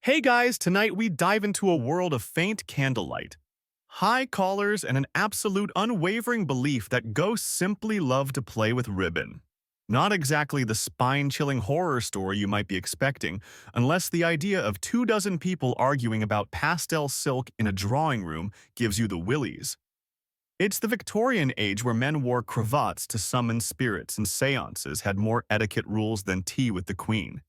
Hey guys, tonight we dive into a world of faint candlelight, high collars, and an absolute unwavering belief that ghosts simply love to play with ribbon. Not exactly the spine-chilling horror story you might be expecting, unless the idea of 24 people arguing about pastel silk in a drawing room gives you the willies. It's the Victorian age where men wore cravats to summon spirits and seances had more etiquette rules than tea with the queen.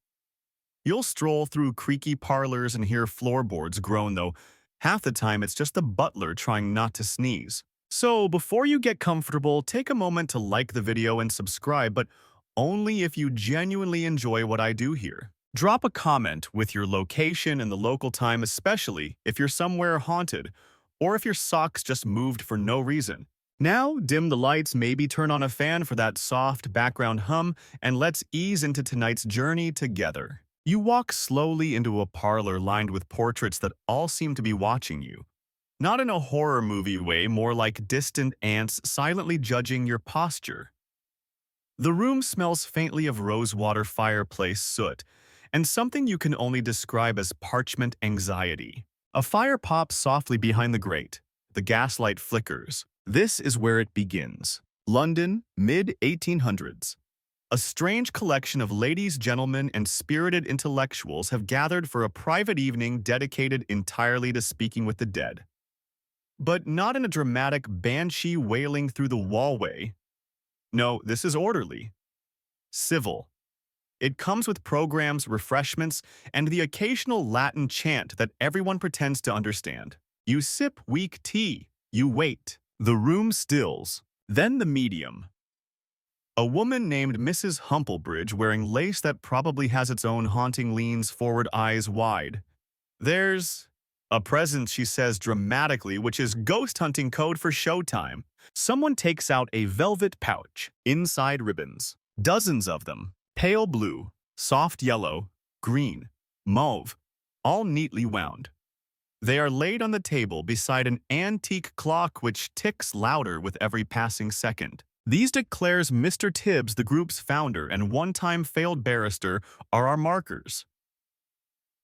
You'll stroll through creaky parlors and hear floorboards groan, though half the time it's just the butler trying not to sneeze. So before you get comfortable, take a moment to like the video and subscribe, but only if you genuinely enjoy what I do here. Drop a comment with your location and the local time, especially if you're somewhere haunted, or if your socks just moved for no reason. Now, dim the lights, maybe turn on a fan for that soft background hum, and let's ease into tonight's journey together. You walk slowly into a parlor lined with portraits that all seem to be watching you. Not in a horror movie way, more like distant ants silently judging your posture. The room smells faintly of rosewater fireplace soot, and something you can only describe as parchment anxiety. A fire pops softly behind the grate. The gaslight flickers. This is where it begins. London, mid-1800s. A strange collection of ladies, gentlemen, and spirited intellectuals have gathered for a private evening dedicated entirely to speaking with the dead. But not in a dramatic banshee wailing through the wallway. No, this is orderly. Civil. It comes with programs, refreshments, and the occasional Latin chant that everyone pretends to understand. You sip weak tea. You wait. The room stills. Then the medium. A woman named Mrs. Humplebridge wearing lace that probably has its own haunting leans forward, eyes wide. There's a presence, she says dramatically, which is ghost hunting code for showtime. Someone takes out a velvet pouch, inside ribbons. Dozens of them. Pale blue, soft yellow, green, mauve, all neatly wound. They are laid on the table beside an antique clock which ticks louder with every passing second. These, declares Mr. Tibbs, the group's founder and one-time failed barrister, are our markers.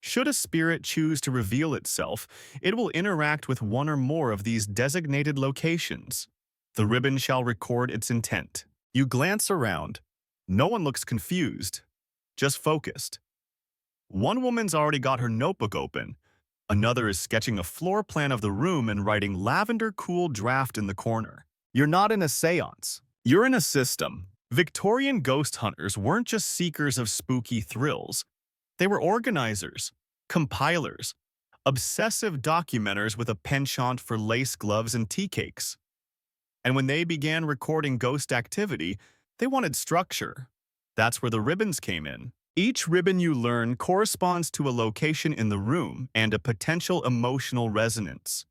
Should a spirit choose to reveal itself, it will interact with one or more of these designated locations. The ribbon shall record its intent. You glance around. No one looks confused, just focused. One woman's already got her notebook open. Another is sketching a floor plan of the room and writing lavender cool draft in the corner. You're not in a seance. You're in a system. Victorian ghost hunters weren't just seekers of spooky thrills. They were organizers, compilers, obsessive documenters with a penchant for lace gloves and tea cakes. And when they began recording ghost activity, they wanted structure. That's where the ribbons came in. Each ribbon, you learn, corresponds to a location in the room and a potential emotional resonance.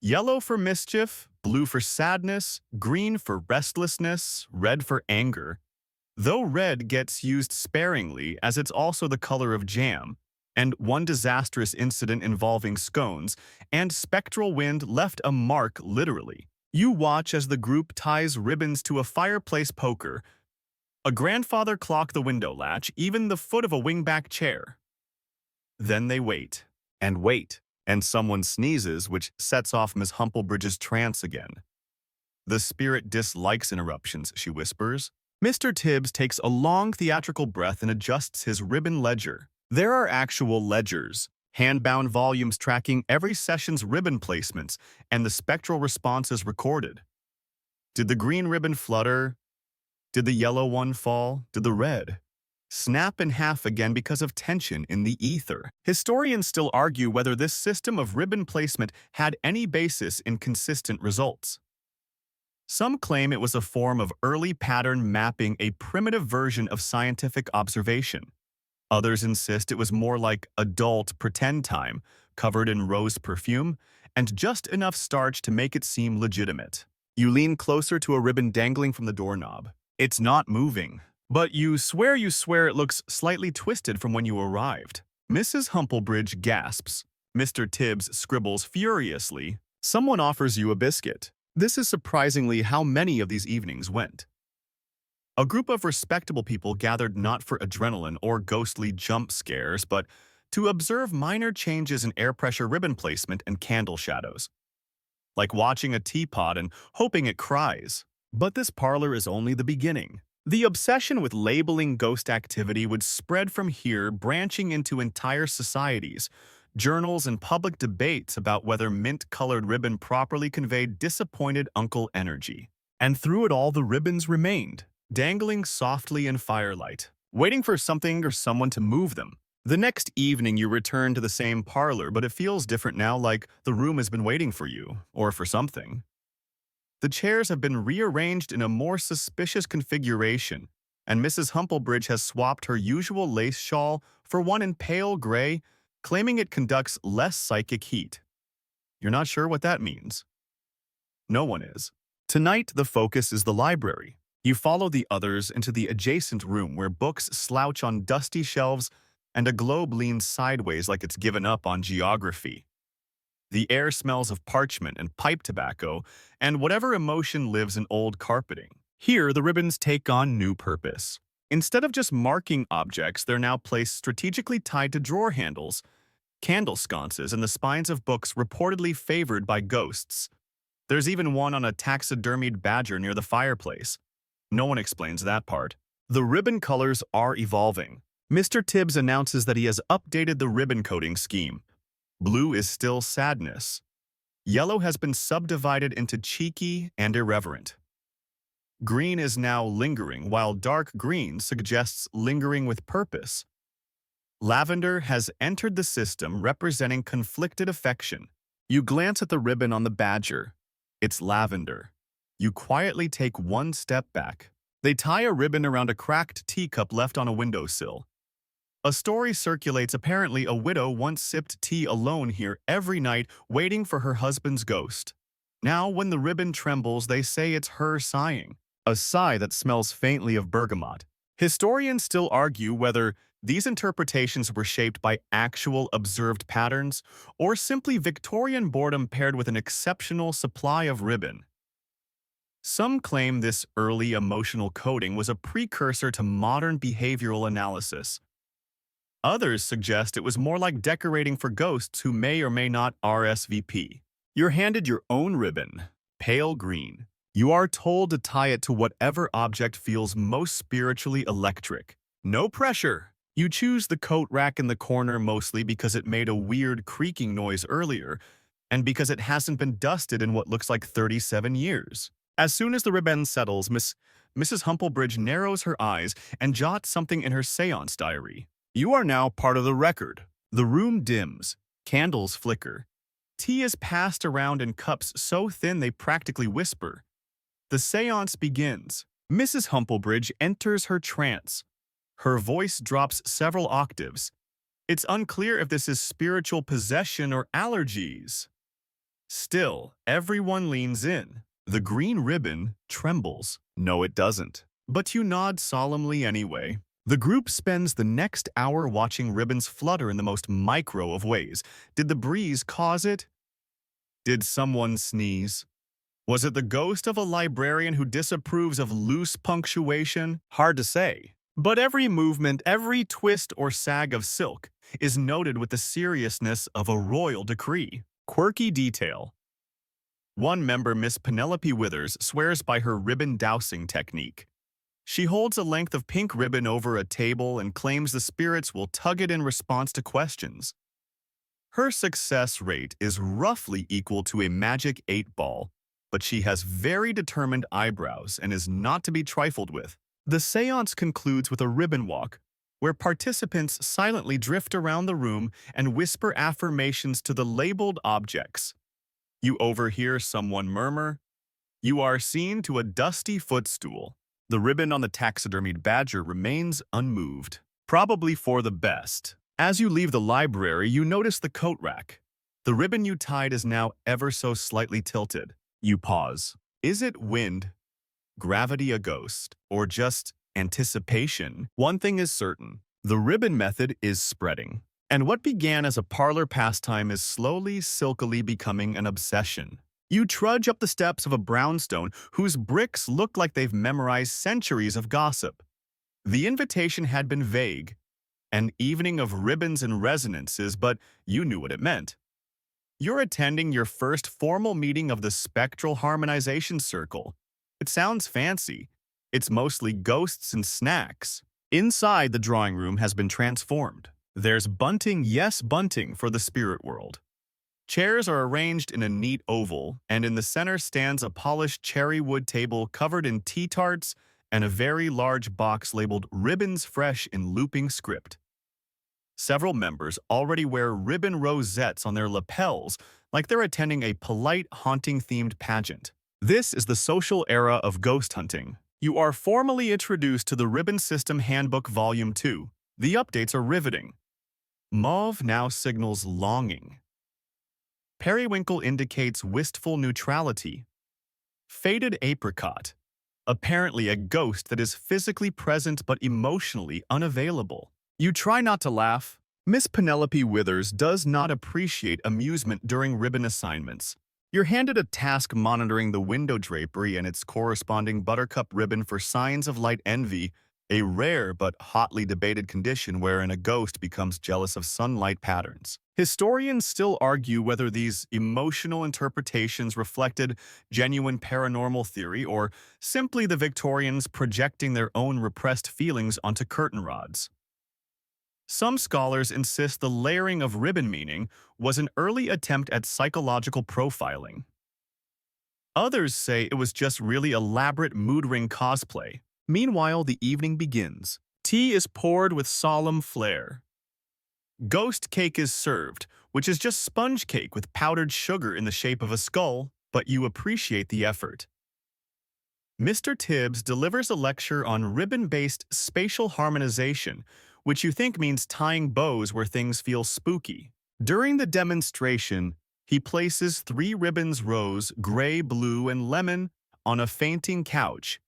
Yellow for mischief, blue for sadness, green for restlessness, red for anger. Though red gets used sparingly as it's also the color of jam, and one disastrous incident involving scones and spectral wind left a mark literally. You watch as the group ties ribbons to a fireplace poker, a grandfather clock, the window latch, even the foot of a wingback chair. Then they wait, and someone sneezes, which sets off Miss Humplebridge's trance again. The spirit dislikes interruptions, she whispers. Mr. Tibbs takes a long theatrical breath and adjusts his ribbon ledger. There are actual ledgers, hand-bound volumes tracking every session's ribbon placements and the spectral responses recorded. Did the green ribbon flutter? Did the yellow one fall? Did the red snap in half again because of tension in the ether? Historians still argue whether this system of ribbon placement had any basis in consistent results. Some claim it was a form of early pattern mapping, a primitive version of scientific observation. Others insist it was more like adult pretend time, covered in rose perfume, and just enough starch to make it seem legitimate. You lean closer to a ribbon dangling from the doorknob. It's not moving, but you swear it looks slightly twisted from when you arrived. Mrs. Humplebridge gasps. Mr. Tibbs scribbles furiously. Someone offers you a biscuit. This is surprisingly how many of these evenings went. A group of respectable people gathered not for adrenaline or ghostly jump scares, but to observe minor changes in air pressure ribbon placement and candle shadows, like watching a teapot and hoping it cries. But this parlor is only the beginning. The obsession with labeling ghost activity would spread from here, branching into entire societies, journals, and public debates about whether mint-colored ribbon properly conveyed disappointed uncle energy. And through it all, the ribbons remained, dangling softly in firelight, waiting for something or someone to move them. The next evening, you return to the same parlor, but it feels different now, like the room has been waiting for you, or for something. The chairs have been rearranged in a more suspicious configuration, and Mrs. Humplebridge has swapped her usual lace shawl for one in pale gray, claiming it conducts less psychic heat. You're not sure what that means. No one is. Tonight, the focus is the library. You follow the others into the adjacent room where books slouch on dusty shelves and a globe leans sideways like it's given up on geography. The air smells of parchment and pipe tobacco, and whatever emotion lives in old carpeting. Here, the ribbons take on new purpose. Instead of just marking objects, they're now placed strategically tied to drawer handles, candle sconces, and the spines of books reportedly favored by ghosts. There's even one on a taxidermied badger near the fireplace. No one explains that part. The ribbon colors are evolving. Mr. Tibbs announces that he has updated the ribbon coating scheme. Blue is still sadness. Yellow has been subdivided into cheeky and irreverent. Green is now lingering, while dark green suggests lingering with purpose. Lavender has entered the system, representing conflicted affection. You glance at the ribbon on the badger. It's lavender. You quietly take one step back. They tie a ribbon around a cracked teacup left on a windowsill. A story circulates apparently a widow once sipped tea alone here every night, waiting for her husband's ghost. Now, when the ribbon trembles, they say it's her sighing, a sigh that smells faintly of bergamot. Historians still argue whether these interpretations were shaped by actual observed patterns or simply Victorian boredom paired with an exceptional supply of ribbon. Some claim this early emotional coding was a precursor to modern behavioral analysis. Others suggest it was more like decorating for ghosts who may or may not RSVP. You're handed your own ribbon, pale green. You are told to tie it to whatever object feels most spiritually electric. No pressure. You choose the coat rack in the corner mostly because it made a weird creaking noise earlier, and because it hasn't been dusted in what looks like 37 years. As soon as the ribbon settles, Mrs. Humplebridge narrows her eyes and jots something in her séance diary. You are now part of the record. The room dims. Candles flicker. Tea is passed around in cups so thin they practically whisper. The séance begins. Mrs. Humplebridge enters her trance. Her voice drops several octaves. It's unclear if this is spiritual possession or allergies. Still, everyone leans in. The green ribbon trembles. No, it doesn't. But you nod solemnly anyway. The group spends the next hour watching ribbons flutter in the most micro of ways. Did the breeze cause it? Did someone sneeze? Was it the ghost of a librarian who disapproves of loose punctuation? Hard to say. But every movement, every twist or sag of silk is noted with the seriousness of a royal decree. Quirky detail. One member, Miss Penelope Withers, swears by her ribbon dousing technique. She holds a length of pink ribbon over a table and claims the spirits will tug it in response to questions. Her success rate is roughly equal to a magic 8-ball, but she has very determined eyebrows and is not to be trifled with. The séance concludes with a ribbon walk, where participants silently drift around the room and whisper affirmations to the labeled objects. You overhear someone murmur, "You are seen to a dusty footstool." The ribbon on the taxidermied badger remains unmoved, probably for the best. As you leave the library, you notice the coat rack. The ribbon you tied is now ever so slightly tilted. You pause. Is it wind, gravity a ghost, or just anticipation? One thing is certain. The ribbon method is spreading. And what began as a parlor pastime is slowly, silkily becoming an obsession. You trudge up the steps of a brownstone whose bricks look like they've memorized centuries of gossip. The invitation had been vague, An evening of ribbons and resonances, but you knew what it meant. You're attending your first formal meeting of the Spectral Harmonization Circle. It sounds fancy. It's mostly ghosts and snacks. Inside, the drawing room has been transformed. There's bunting, yes, bunting for the spirit world. Chairs are arranged in a neat oval, and in the center stands a polished cherry wood table covered in tea tarts and a very large box labeled Ribbons Fresh in looping script. Several members already wear ribbon rosettes on their lapels like they're attending a polite, haunting-themed pageant. This is the social era of ghost hunting. You are formally introduced to the Ribbon System Handbook Volume 2. The updates are riveting. Mauve now signals longing. Periwinkle indicates wistful neutrality. Faded apricot, apparently a ghost that is physically present but emotionally unavailable. You try not to laugh. Miss Penelope Withers does not appreciate amusement during ribbon assignments. You're handed a task monitoring the window drapery and its corresponding buttercup ribbon for signs of light envy, a rare but hotly debated condition wherein a ghost becomes jealous of sunlight patterns. Historians still argue whether these emotional interpretations reflected genuine paranormal theory or simply the Victorians projecting their own repressed feelings onto curtain rods. Some scholars insist the layering of ribbon meaning was an early attempt at psychological profiling. Others say it was just really elaborate mood ring cosplay. Meanwhile, the evening begins. Tea is poured with solemn flair. Ghost cake is served, which is just sponge cake with powdered sugar in the shape of a skull, but you appreciate the effort. Mr. Tibbs delivers a lecture on ribbon-based spatial harmonization, which you think means tying bows where things feel spooky. During the demonstration, he places 3 ribbons rose, gray, blue, and lemon on a fainting couch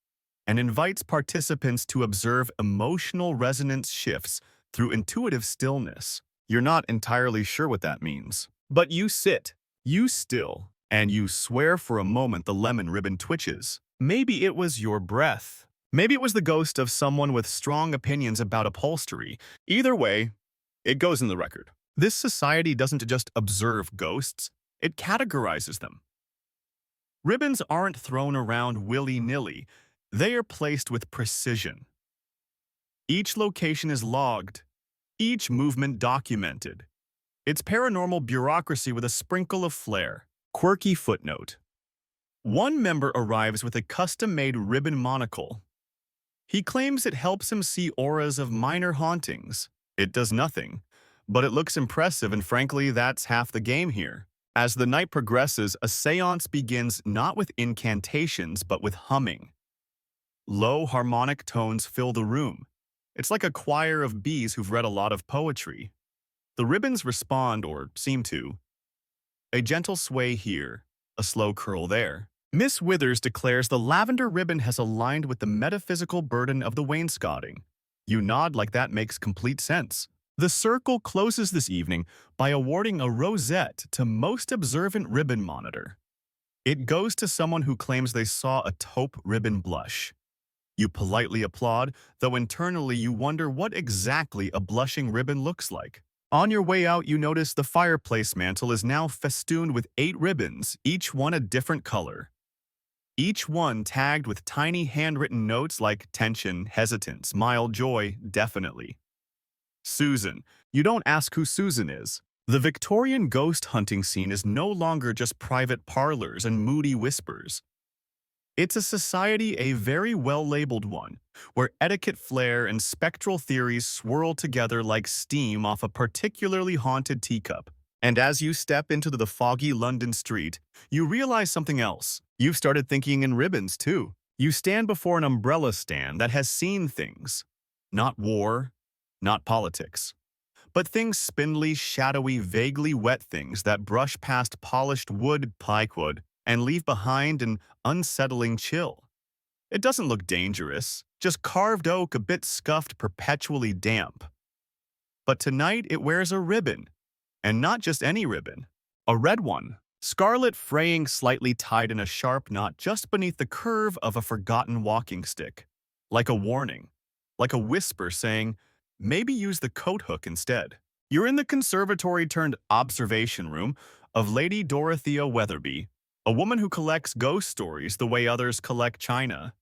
and invites participants to observe emotional resonance shifts through intuitive stillness. You're not entirely sure what that means. But you sit, you still, and you swear for a moment the lemon ribbon twitches. Maybe it was your breath. Maybe it was the ghost of someone with strong opinions about upholstery. Either way, it goes in the record. This society doesn't just observe ghosts, it categorizes them. Ribbons aren't thrown around willy-nilly. They are placed with precision. Each location is logged, each movement documented. It's paranormal bureaucracy with a sprinkle of flair. Quirky footnote. One member arrives with a custom-made ribbon monocle. He claims it helps him see auras of minor hauntings. It does nothing, but it looks impressive, and frankly, that's half the game here. As the night progresses, a seance begins not with incantations, but with humming. Low harmonic tones fill the room. It's like a choir of bees who've read a lot of poetry. The ribbons respond, or seem to. A gentle sway here, a slow curl there. Miss Withers declares the lavender ribbon has aligned with the metaphysical burden of the wainscoting. You nod like that makes complete sense. The circle closes this evening by awarding a rosette to Most Observant Ribbon Monitor. It goes to someone who claims they saw a taupe ribbon blush. You politely applaud, though internally you wonder what exactly a blushing ribbon looks like. On your way out, you notice the fireplace mantle is now festooned with 8 ribbons, each one a different color. Each one tagged with tiny handwritten notes like tension, hesitance, mild joy, definitely. Susan. You don't ask who Susan is. The Victorian ghost hunting scene is no longer just private parlors and moody whispers. It's a society, a very well-labeled one, where etiquette flair and spectral theories swirl together like steam off a particularly haunted teacup. And as you step into the foggy London street, you realize something else. You've started thinking in ribbons, too. You stand before an umbrella stand that has seen things. Not war, not politics, but things spindly, shadowy, vaguely wet things that brush past polished wood, pikewood, and leave behind an unsettling chill. It doesn't look dangerous, just carved oak a bit scuffed, perpetually damp. But tonight it wears a ribbon, and not just any ribbon, a red one, scarlet fraying slightly tied in a sharp knot just beneath the curve of a forgotten walking stick, like a warning, like a whisper saying, maybe use the coat hook instead. You're in the conservatory-turned-observation room of Lady Dorothea Weatherby, a woman who collects ghost stories the way others collect china.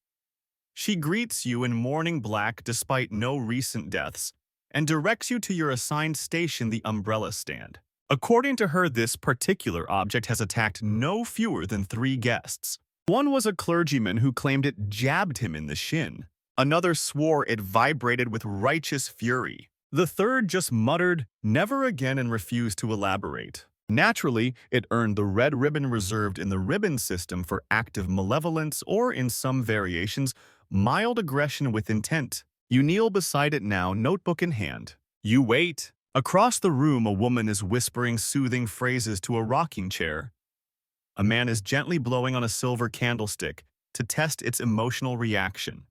She greets you in mourning black despite no recent deaths and directs you to your assigned station, the umbrella stand. According to her, this particular object has attacked no fewer than 3 guests. One was a clergyman who claimed it jabbed him in the shin. Another swore it vibrated with righteous fury. The third just muttered, "Never again," and refused to elaborate. Naturally, it earned the red ribbon reserved in the ribbon system for active malevolence or, in some variations, mild aggression with intent. You kneel beside it now, notebook in hand. You wait. Across the room, a woman is whispering soothing phrases to a rocking chair. A man is gently blowing on a silver candlestick to test its emotional reaction.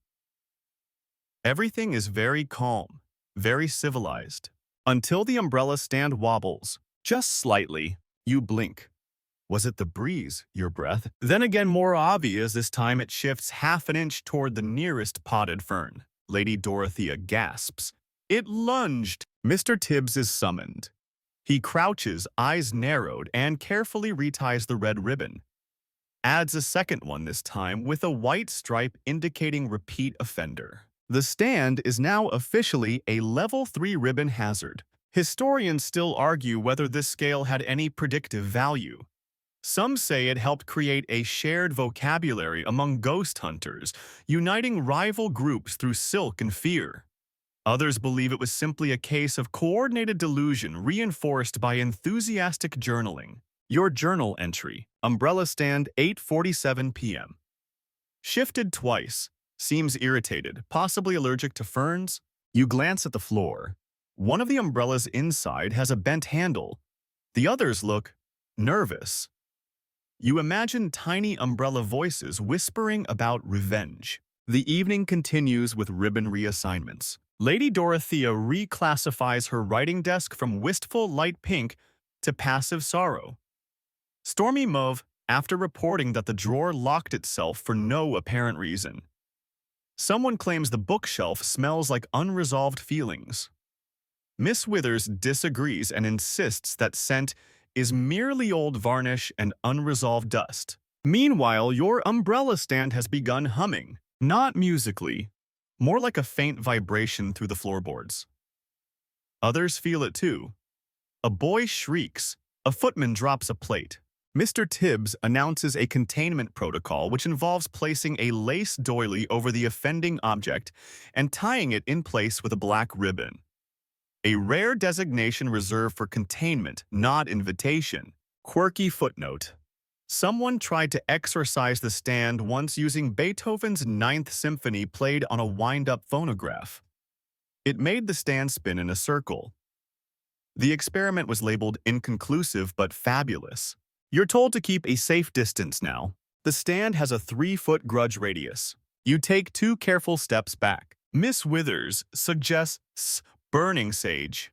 Everything is very calm, very civilized, until the umbrella stand wobbles, just slightly. You blink. Was it the breeze, your breath? Then again, more obvious, this time it shifts half an inch toward the nearest potted fern. Lady Dorothea gasps. It lunged. Mr. Tibbs is summoned. He crouches, eyes narrowed, and carefully reties the red ribbon. Adds a second one this time with a white stripe indicating repeat offender. The stand is now officially a level 3 ribbon hazard. Historians still argue whether this scale had any predictive value. Some say it helped create a shared vocabulary among ghost hunters, uniting rival groups through silk and fear. Others believe it was simply a case of coordinated delusion reinforced by enthusiastic journaling. Your journal entry, umbrella stand 8:47 p.m. Shifted twice. Seems irritated, possibly allergic to ferns. You glance at the floor. One of the umbrellas inside has a bent handle. The others look nervous. You imagine tiny umbrella voices whispering about revenge. The evening continues with ribbon reassignments. Lady Dorothea reclassifies her writing desk from wistful light pink to passive sorrow. Stormy mauve, after reporting that the drawer locked itself for no apparent reason. Someone claims the bookshelf smells like unresolved feelings. Miss Withers disagrees and insists that scent is merely old varnish and unresolved dust. Meanwhile, your umbrella stand has begun humming, not musically, more like a faint vibration through the floorboards. Others feel it too. A boy shrieks. A footman drops a plate. Mr. Tibbs announces a containment protocol which involves placing a lace doily over the offending object and tying it in place with a black ribbon. A rare designation reserved for containment, not invitation. Quirky footnote. Someone tried to exorcise the stand once using Beethoven's Ninth Symphony played on a wind-up phonograph. It made the stand spin in a circle. The experiment was labeled inconclusive but fabulous. You're told to keep a safe distance now. The stand has a 3-foot grudge radius. You take 2 careful steps back. Miss Withers suggests burning sage.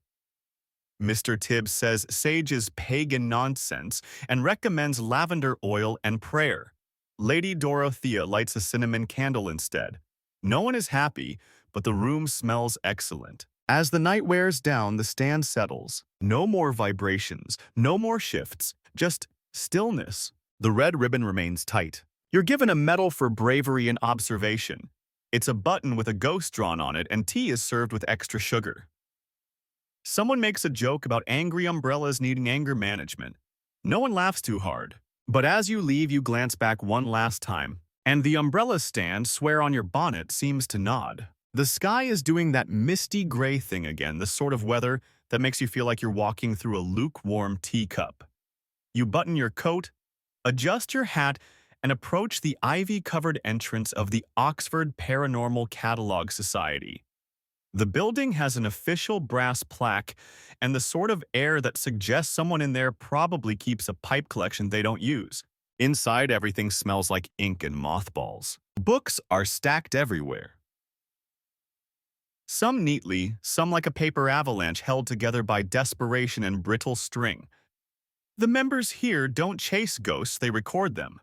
Mr. Tibbs says sage is pagan nonsense and recommends lavender oil and prayer. Lady Dorothea lights a cinnamon candle instead. No one is happy, but the room smells excellent. As the night wears down, the stand settles. No more vibrations, no more shifts, just stillness. The red ribbon remains tight. You're given a medal for bravery and observation. It's a button with a ghost drawn on it, and tea is served with extra sugar. Someone makes a joke about angry umbrellas needing anger management. No one laughs too hard. But as you leave, you glance back one last time, and the umbrella stand swear on your bonnet seems to nod. The sky is doing that misty gray thing again, the sort of weather that makes you feel like you're walking through a lukewarm teacup. You button your coat, adjust your hat, and approach the ivy-covered entrance of the Oxford Paranormal Catalogue Society. The building has an official brass plaque and the sort of air that suggests someone in there probably keeps a pipe collection they don't use. Inside, everything smells like ink and mothballs. Books are stacked everywhere. Some neatly, some like a paper avalanche held together by desperation and brittle string. The members here don't chase ghosts, they record them.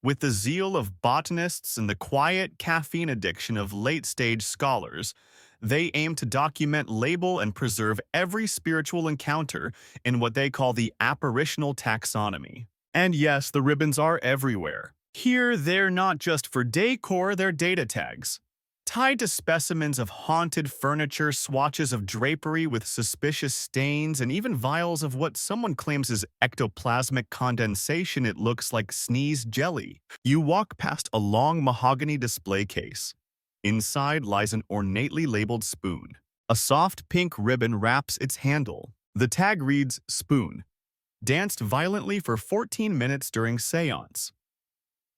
With the zeal of botanists and the quiet caffeine addiction of late-stage scholars, They aim to document, label, and preserve every spiritual encounter in what they call the apparitional taxonomy. And yes, the ribbons are everywhere. Here, they're not just for decor, they're data tags. Tied to specimens of haunted furniture, swatches of drapery with suspicious stains, and even vials of what someone claims is ectoplasmic condensation, it looks like sneezed jelly. You walk past a long mahogany display case. Inside lies an ornately labeled spoon. A soft pink ribbon wraps its handle. The tag reads, "Spoon. Danced violently for 14 minutes during seance.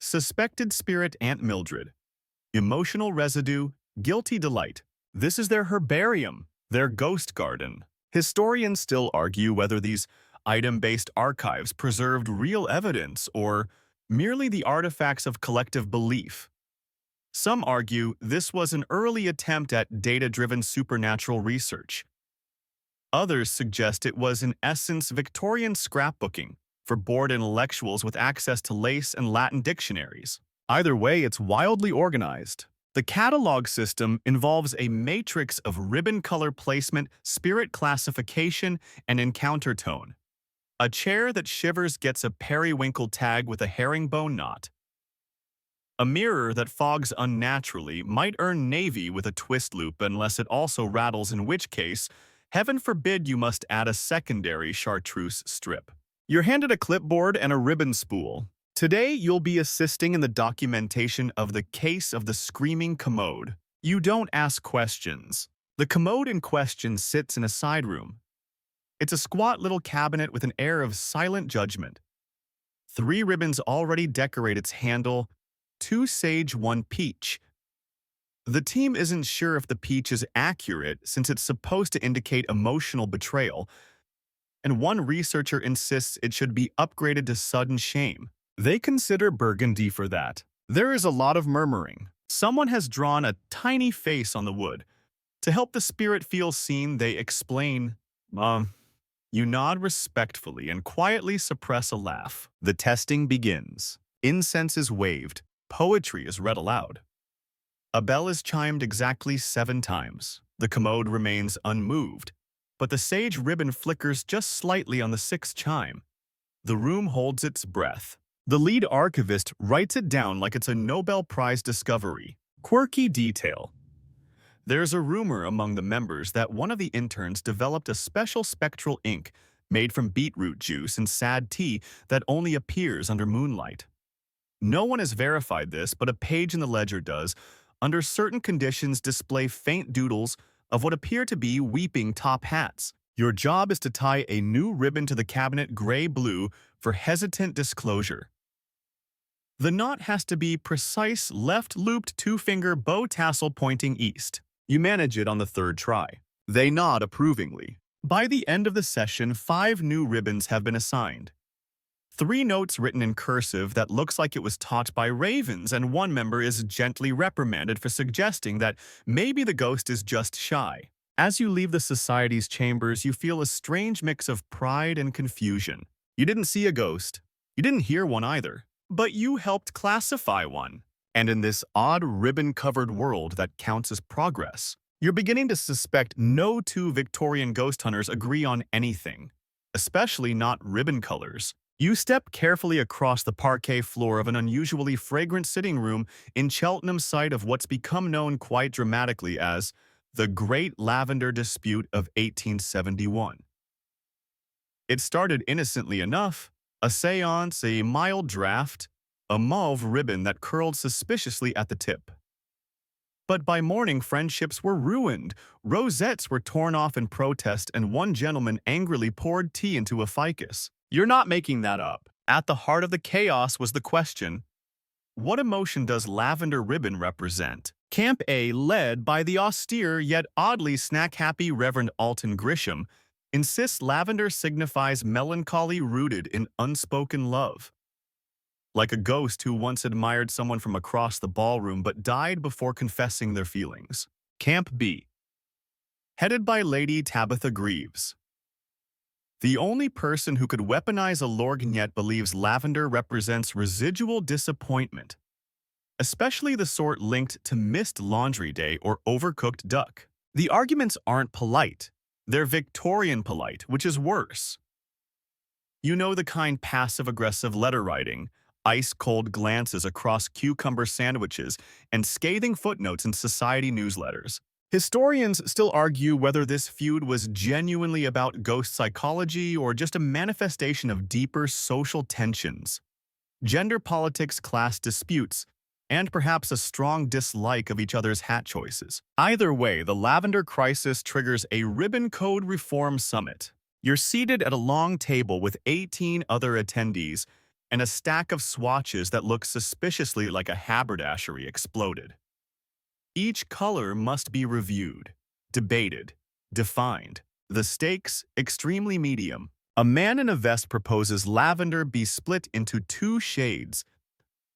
Suspected spirit Aunt Mildred. Emotional residue, guilty delight." This is their herbarium, their ghost garden. Historians still argue whether these item-based archives preserved real evidence or merely the artifacts of collective belief. Some argue this was an early attempt at data-driven supernatural research. Others suggest it was in essence Victorian scrapbooking for bored intellectuals with access to Lace and Latin dictionaries. Either way, it's wildly organized. The catalog system involves a matrix of ribbon color placement, spirit classification, and encounter tone. A chair that shivers gets a periwinkle tag with a herringbone knot. A mirror that fogs unnaturally might earn navy with a twist loop unless it also rattles, in which case, heaven forbid you must add a secondary chartreuse strip. You're handed a clipboard and a ribbon spool. Today, you'll be assisting in the documentation of the case of the screaming commode. You don't ask questions. The commode in question sits in a side room. It's a squat little cabinet with an air of silent judgment. 3 ribbons already decorate its handle, 2 sage, 1 peach. The team isn't sure if the peach is accurate since it's supposed to indicate emotional betrayal, and one researcher insists it should be upgraded to sudden shame. They consider burgundy for that. There is a lot of murmuring. Someone has drawn a tiny face on the wood. To help the spirit feel seen, they explain, You nod respectfully and quietly suppress a laugh. The testing begins. Incense is waved. Poetry is read aloud. A bell is chimed exactly 7 times. The commode remains unmoved, but the sage ribbon flickers just slightly on the 6th chime. The room holds its breath. The lead archivist writes it down like it's a Nobel Prize discovery. Quirky detail. There's a rumor among the members that one of the interns developed a special spectral ink made from beetroot juice and sad tea that only appears under moonlight. No one has verified this, but a page in the ledger does, under certain conditions, display faint doodles of what appear to be weeping top hats. Your job is to tie a new ribbon to the cabinet gray-blue for hesitant disclosure. The knot has to be precise, left-looped 2-finger bow tassel pointing east. You manage it on the 3rd try. They nod approvingly. By the end of the session, 5 new ribbons have been assigned. 3 notes written in cursive that looks like it was taught by ravens, and one member is gently reprimanded for suggesting that maybe the ghost is just shy. As you leave the society's chambers, you feel a strange mix of pride and confusion. You didn't see a ghost. You didn't hear one either. But you helped classify one. And in this odd ribbon-covered world that counts as progress, you're beginning to suspect no 2 Victorian ghost hunters agree on anything, especially not ribbon colors. You step carefully across the parquet floor of an unusually fragrant sitting room in Cheltenham's site of what's become known quite dramatically as the Great Lavender Dispute of 1871. It started innocently enough. A seance, a mild draft, a mauve ribbon that curled suspiciously at the tip. But by morning, friendships were ruined, rosettes were torn off in protest, and one gentleman angrily poured tea into a ficus. You're not making that up. At the heart of the chaos was the question, what emotion does lavender ribbon represent? Camp A, led by the austere yet oddly snack-happy Reverend Alton Grisham, insists lavender signifies melancholy rooted in unspoken love. Like a ghost who once admired someone from across the ballroom but died before confessing their feelings. Camp B, headed by Lady Tabitha Greaves. The only person who could weaponize a lorgnette believes lavender represents residual disappointment, especially the sort linked to missed laundry day or overcooked duck. The arguments aren't polite. They're Victorian polite, which is worse. You know the kind passive-aggressive letter writing, ice-cold glances across cucumber sandwiches, and scathing footnotes in society newsletters. Historians still argue whether this feud was genuinely about ghost psychology or just a manifestation of deeper social tensions, gender politics, class disputes, and perhaps a strong dislike of each other's hat choices. Either way, the lavender crisis triggers a ribbon code reform summit. You're seated at a long table with 18 other attendees and a stack of swatches that look suspiciously like a haberdashery exploded. Each color must be reviewed, debated, defined. The stakes extremely medium. A man in a vest proposes lavender be split into two shades: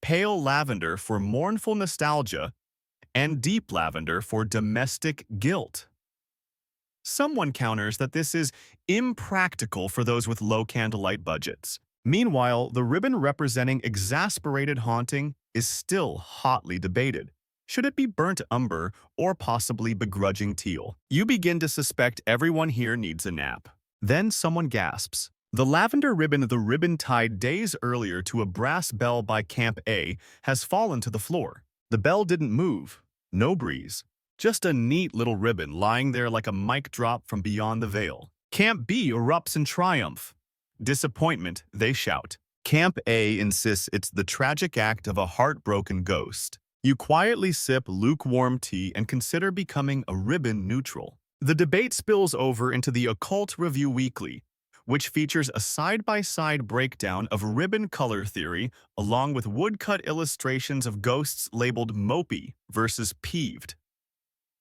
pale lavender for mournful nostalgia and deep lavender for domestic guilt. Someone counters that this is impractical for those with low candlelight budgets. Meanwhile, the ribbon representing exasperated haunting is still hotly debated. Should it be burnt umber or possibly begrudging teal? You begin to suspect everyone here needs a nap. Then someone gasps. The lavender ribbon, the ribbon tied days earlier to a brass bell by Camp A, has fallen to the floor. The bell didn't move. No breeze. Just a neat little ribbon lying there like a mic drop from beyond the veil. Camp B erupts in triumph. Disappointment, they shout. Camp A insists it's the tragic act of a heartbroken ghost. You quietly sip lukewarm tea and consider becoming a ribbon neutral. The debate spills over into the Occult Review Weekly, which features a side-by-side breakdown of ribbon color theory along with woodcut illustrations of ghosts labeled mopey versus peeved.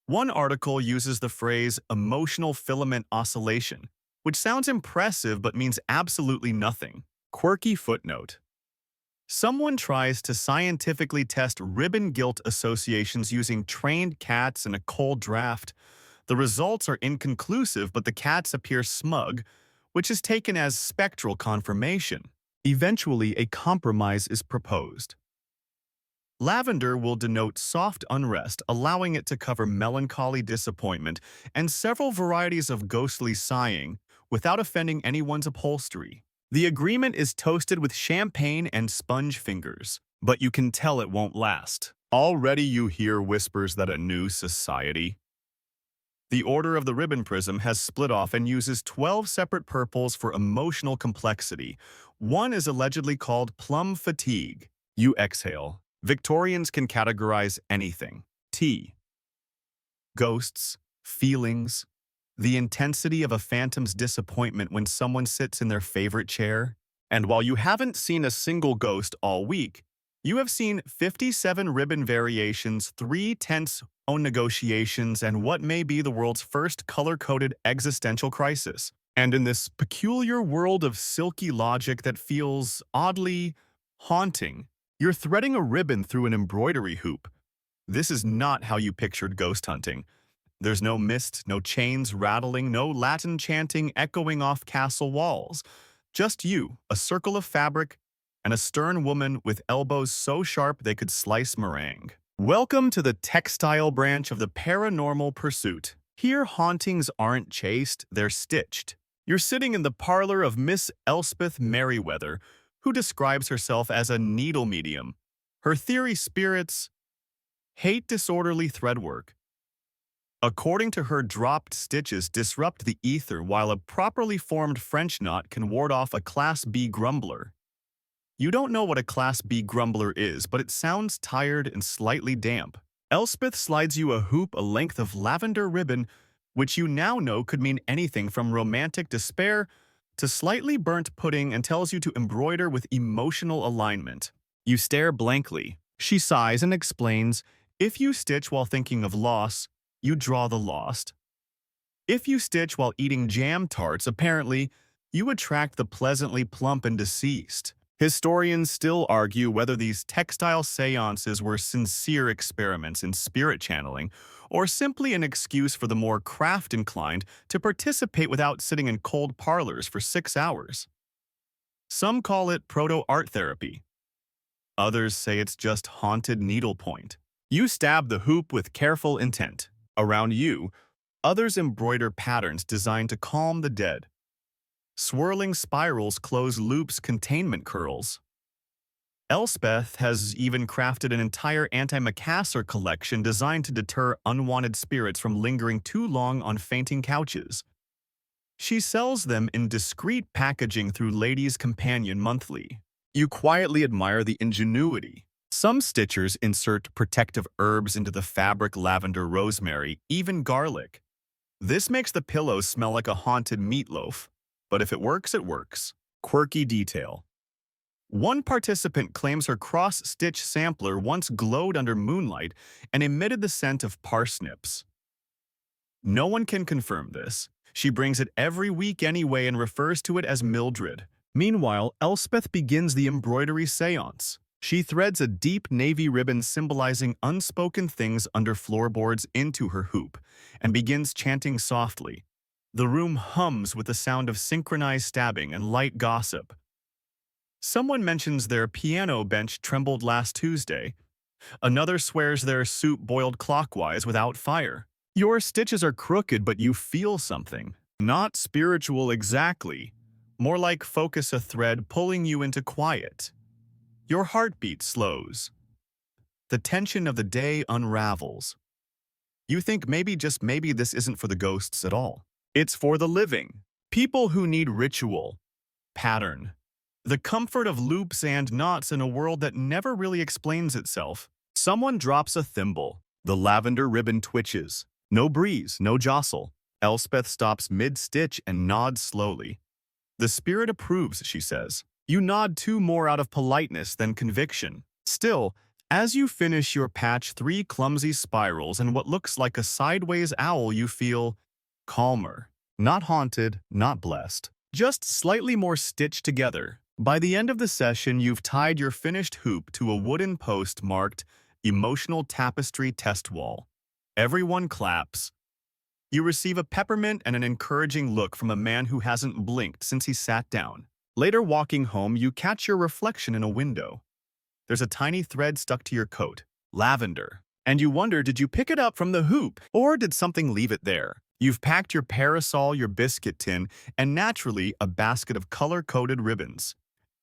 One article uses the phrase emotional filament oscillation, which sounds impressive but means absolutely nothing. Quirky footnote. Someone tries to scientifically test ribbon guilt associations using trained cats in a cold draft. The results are inconclusive, but the cats appear smug, which is taken as spectral confirmation. Eventually, a compromise is proposed. Lavender will denote soft unrest, allowing it to cover melancholy disappointment and several varieties of ghostly sighing without offending anyone's upholstery. The agreement is toasted with champagne and sponge fingers, but you can tell it won't last. Already you hear whispers that a new society. The Order of the Ribbon Prism has split off and uses 12 separate purples for emotional complexity. One is allegedly called plum fatigue. You exhale. Victorians can categorize anything. T. Ghosts, feelings, the intensity of a phantom's disappointment when someone sits in their favorite chair. And while you haven't seen a single ghost all week, you have seen 57 ribbon variations, 3 tense own negotiations, and what may be the world's first color-coded existential crisis. And in this peculiar world of silky logic that feels oddly haunting, you're threading a ribbon through an embroidery hoop. This is not how you pictured ghost hunting. There's no mist, no chains rattling, no Latin chanting echoing off castle walls. Just you, a circle of fabric, and a stern woman with elbows so sharp they could slice meringue. Welcome to the textile branch of the paranormal pursuit. Here, hauntings aren't chased, they're stitched. You're sitting in the parlor of Miss Elspeth Merriweather, who describes herself as a needle medium. Her theory: spirits hate disorderly threadwork. According to her, dropped stitches disrupt the ether, while a properly formed French knot can ward off a Class B grumbler. You don't know what a Class B grumbler is, but it sounds tired and slightly damp. Elspeth slides you a hoop a length of lavender ribbon, which you now know could mean anything from romantic despair to slightly burnt pudding, and tells you to embroider with emotional alignment. You stare blankly. She sighs and explains, if you stitch while thinking of loss, you draw the lost. If you stitch while eating jam tarts, apparently, you attract the pleasantly plump and deceased. Historians still argue whether these textile seances were sincere experiments in spirit channeling or simply an excuse for the more craft-inclined to participate without sitting in cold parlors for 6 hours. Some call it proto-art therapy. Others say it's just haunted needlepoint. You stab the hoop with careful intent. Around you, Others embroider patterns designed to calm the dead. Swirling spirals close loops containment curls. Elspeth has even crafted an entire antimacassar collection designed to deter unwanted spirits from lingering too long on fainting couches. She sells them in discreet packaging through Ladies' Companion Monthly. You quietly admire the ingenuity. Some stitchers insert protective herbs into the fabric: lavender, rosemary, even garlic. This makes the pillows smell like a haunted meatloaf. But if it works, it works. Quirky detail. One participant claims her cross-stitch sampler once glowed under moonlight and emitted the scent of parsnips. No one can confirm this. She brings it every week anyway and refers to it as Mildred. Meanwhile, Elspeth begins the embroidery seance. She threads a deep navy ribbon symbolizing unspoken things under floorboards into her hoop and begins chanting softly. The room hums with the sound of synchronized stabbing and light gossip. Someone mentions their piano bench trembled last Tuesday. Another swears their soup boiled clockwise without fire. Your stitches are crooked, but you feel something. Not spiritual exactly. More like focus a thread pulling you into quiet. Your heartbeat slows. The tension of the day unravels. You think maybe, just maybe, this isn't for the ghosts at all. It's for the living. People who need ritual, pattern, the comfort of loops and knots in a world that never really explains itself. Someone drops a thimble. The lavender ribbon twitches. No breeze, no jostle. Elspeth stops mid-stitch and nods slowly. The spirit approves, she says. You nod too, more out of politeness than conviction. Still, as you finish your patch 3 clumsy spirals and what looks like a sideways owl, you feel calmer. Not haunted, not blessed. Just slightly more stitched together. By the end of the session, you've tied your finished hoop to a wooden post marked Emotional Tapestry Test Wall. Everyone claps. You receive a peppermint and an encouraging look from a man who hasn't blinked since he sat down. Later, walking home, you catch your reflection in a window. There's a tiny thread stuck to your coat, lavender. And you wonder, did you pick it up from the hoop, or did something leave it there? You've packed your parasol, your biscuit tin, and naturally a basket of color-coded ribbons.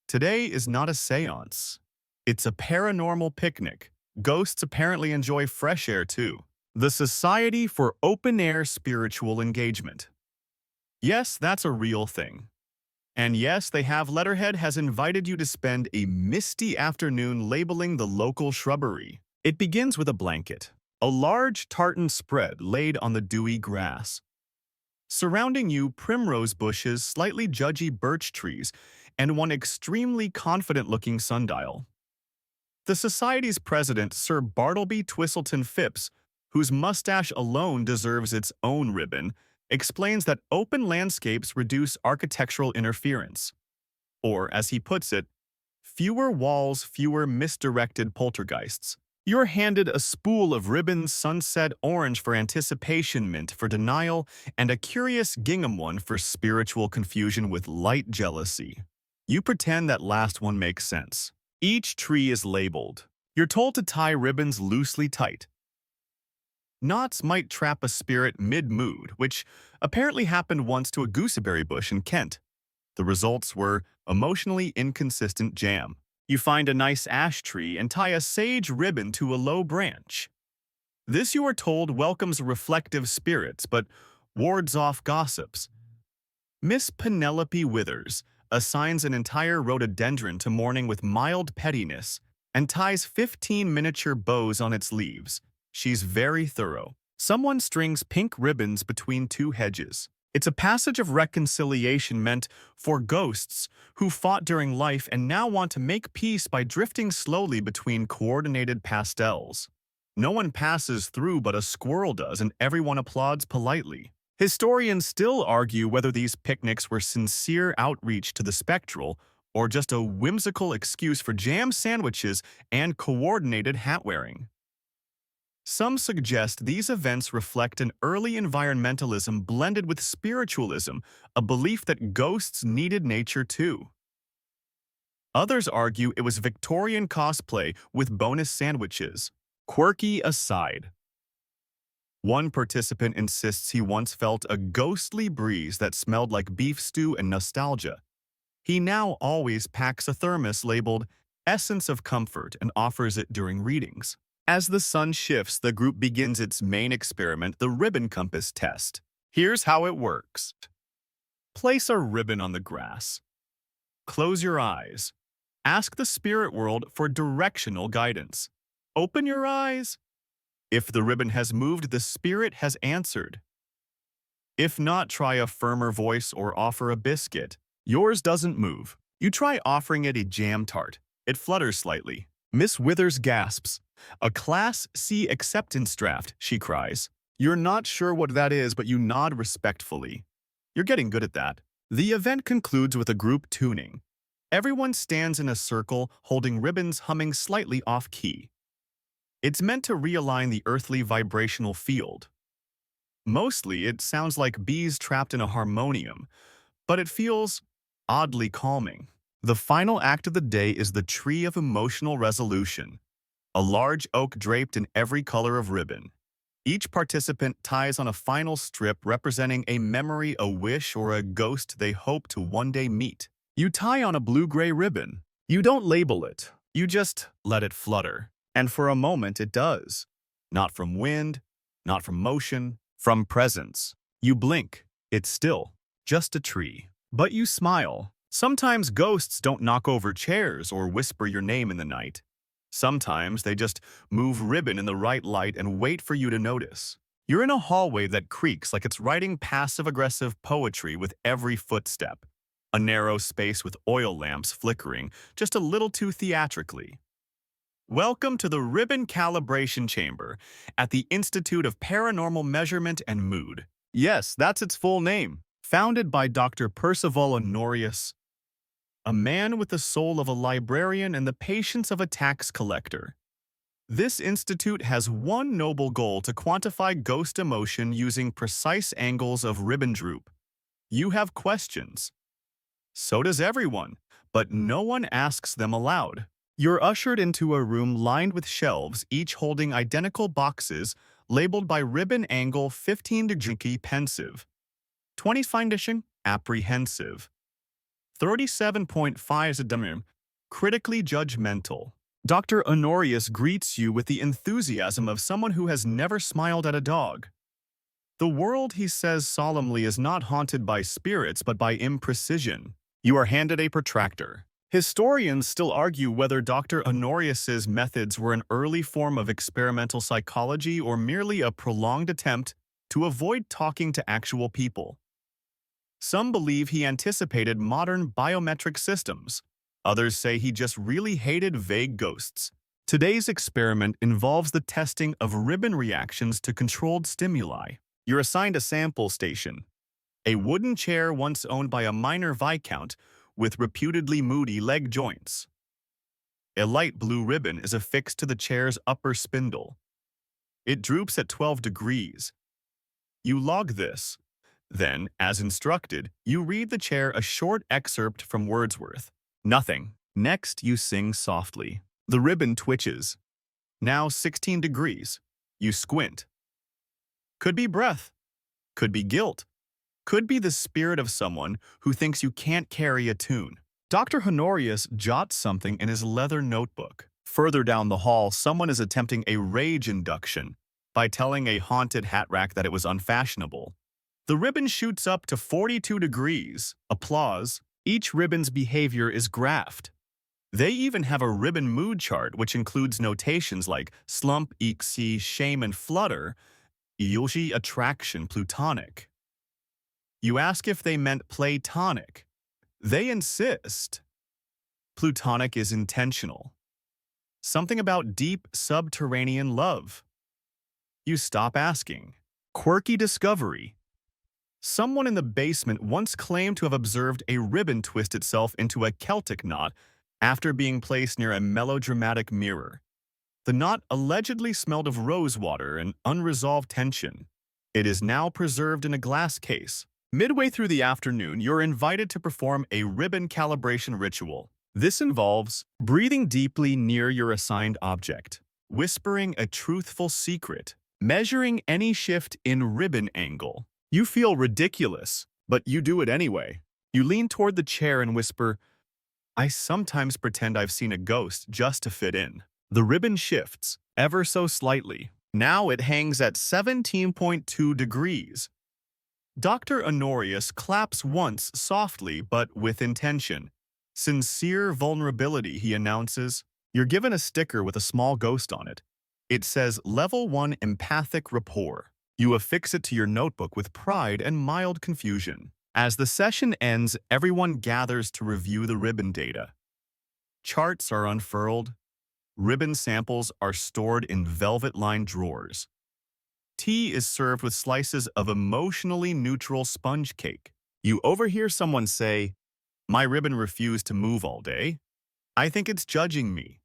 Today is not a seance. It's a paranormal picnic. Ghosts apparently enjoy fresh air too. The Society for Open-Air Spiritual Engagement. Yes, that's a real thing. And yes, they have letterhead has invited you to spend a misty afternoon labeling the local shrubbery. It begins with a blanket, a large tartan spread laid on the dewy grass. Surrounding you, primrose bushes, slightly judgy birch trees, and one extremely confident-looking sundial. The Society's president, Sir Bartleby Twistleton Phipps, whose mustache alone deserves its own ribbon, explains that open landscapes reduce architectural interference. Or, as he puts it, fewer walls, fewer misdirected poltergeists. You're handed a spool of ribbons: sunset orange for anticipation, mint for denial, and a curious gingham one for spiritual confusion with light jealousy. You pretend that last one makes sense. Each tree is labeled. You're told to tie ribbons loosely tight. Knots might trap a spirit mid-mood, which apparently happened once to a gooseberry bush in Kent. The results were emotionally inconsistent jam. You find a nice ash tree and tie a sage ribbon to a low branch. This, you are told, welcomes reflective spirits but wards off gossips. Miss Penelope Withers assigns an entire rhododendron to mourning with mild pettiness and ties 15 miniature bows on its leaves. She's very thorough. Someone strings pink ribbons between 2 hedges. It's a passage of reconciliation meant for ghosts who fought during life and now want to make peace by drifting slowly between coordinated pastels. No one passes through, but a squirrel does, and everyone applauds politely. Historians still argue whether these picnics were sincere outreach to the spectral or just a whimsical excuse for jam sandwiches and coordinated hat-wearing. Some suggest these events reflect an early environmentalism blended with spiritualism, a belief that ghosts needed nature too. Others argue it was Victorian cosplay with bonus sandwiches. Quirky aside. One participant insists he once felt a ghostly breeze that smelled like beef stew and nostalgia. He now always packs a thermos labeled Essence of Comfort and offers it during readings. As the sun shifts, the group begins its main experiment, the ribbon compass test. Here's how it works. Place a ribbon on the grass. Close your eyes. Ask the spirit world for directional guidance. Open your eyes. If the ribbon has moved, the spirit has answered. If not, try a firmer voice or offer a biscuit. Yours doesn't move. You try offering it a jam tart. It flutters slightly. Miss Withers gasps. A Class C acceptance draft, she cries. You're not sure what that is, but you nod respectfully. You're getting good at that. The event concludes with a group tuning. Everyone stands in a circle, holding ribbons humming slightly off-key. It's meant to realign the earthly vibrational field. Mostly, it sounds like bees trapped in a harmonium, but it feels oddly calming. The final act of the day is the Tree of Emotional Resolution, a large oak draped in every color of ribbon. Each participant ties on a final strip representing a memory, a wish, or a ghost they hope to one day meet. You tie on a blue-gray ribbon. You don't label it. You just let it flutter. And for a moment it does. Not from wind, not from motion, from presence. You blink. It's still just a tree. But you smile. Sometimes ghosts don't knock over chairs or whisper your name in the night. Sometimes they just move ribbon in the right light and wait for you to notice. You're in a hallway that creaks like it's writing passive-aggressive poetry with every footstep. A narrow space with oil lamps flickering, just a little too theatrically. Welcome to the Ribbon Calibration Chamber at the Institute of Paranormal Measurement and Mood. Yes, that's its full name. Founded by Dr. Percival Honorius, a man with the soul of a librarian and the patience of a tax collector. This institute has one noble goal: to quantify ghost emotion using precise angles of ribbon droop. You have questions. So does everyone, but no one asks them aloud. You're ushered into a room lined with shelves, each holding identical boxes labeled by ribbon angle 15 pensive, 20 findishing apprehensive, 37.5 critically judgmental. Dr. Honorius greets you with the enthusiasm of someone who has never smiled at a dog. The world, he says solemnly, is not haunted by spirits but by imprecision. You are handed a protractor. Historians still argue whether Dr. Honorius's methods were an early form of experimental psychology or merely a prolonged attempt to avoid talking to actual people. Some believe he anticipated modern biometric systems. Others say he just really hated vague ghosts. Today's experiment involves the testing of ribbon reactions to controlled stimuli. You're assigned a sample station, a wooden chair once owned by a minor viscount with reputedly moody leg joints. A light blue ribbon is affixed to the chair's upper spindle. It droops at 12 degrees. You log this. Then, as instructed, you read the chair a short excerpt from Wordsworth. Nothing. Next, you sing softly. The ribbon twitches. Now 16 degrees. You squint. Could be breath. Could be guilt. Could be the spirit of someone who thinks you can't carry a tune. Dr. Honorius jots something in his leather notebook. Further down the hall, someone is attempting a rage induction by telling a haunted hat rack that it was unfashionable. The ribbon shoots up to 42 degrees. Applause. Each ribbon's behavior is graphed. They even have a ribbon mood chart, which includes notations like slump, ixi, shame, and flutter, yoshi, attraction, plutonic. You ask if they meant platonic. They insist. Plutonic is intentional. Something about deep subterranean love. You stop asking. Quirky discovery. Someone in the basement once claimed to have observed a ribbon twist itself into a Celtic knot after being placed near a melodramatic mirror. The knot allegedly smelled of rosewater and unresolved tension. It is now preserved in a glass case. Midway through the afternoon, you're invited to perform a ribbon calibration ritual. This involves breathing deeply near your assigned object, whispering a truthful secret, measuring any shift in ribbon angle. You feel ridiculous, but you do it anyway. You lean toward the chair and whisper, I sometimes pretend I've seen a ghost just to fit in. The ribbon shifts, ever so slightly. Now it hangs at 17.2 degrees. Dr. Honorius claps once softly but with intention. Sincere vulnerability, he announces. You're given a sticker with a small ghost on it. It says Level 1 Empathic Rapport. You affix it to your notebook with pride and mild confusion. As the session ends, everyone gathers to review the ribbon data. Charts are unfurled. Ribbon samples are stored in velvet-lined drawers. Tea is served with slices of emotionally neutral sponge cake. You overhear someone say, My ribbon refused to move all day. I think it's judging me.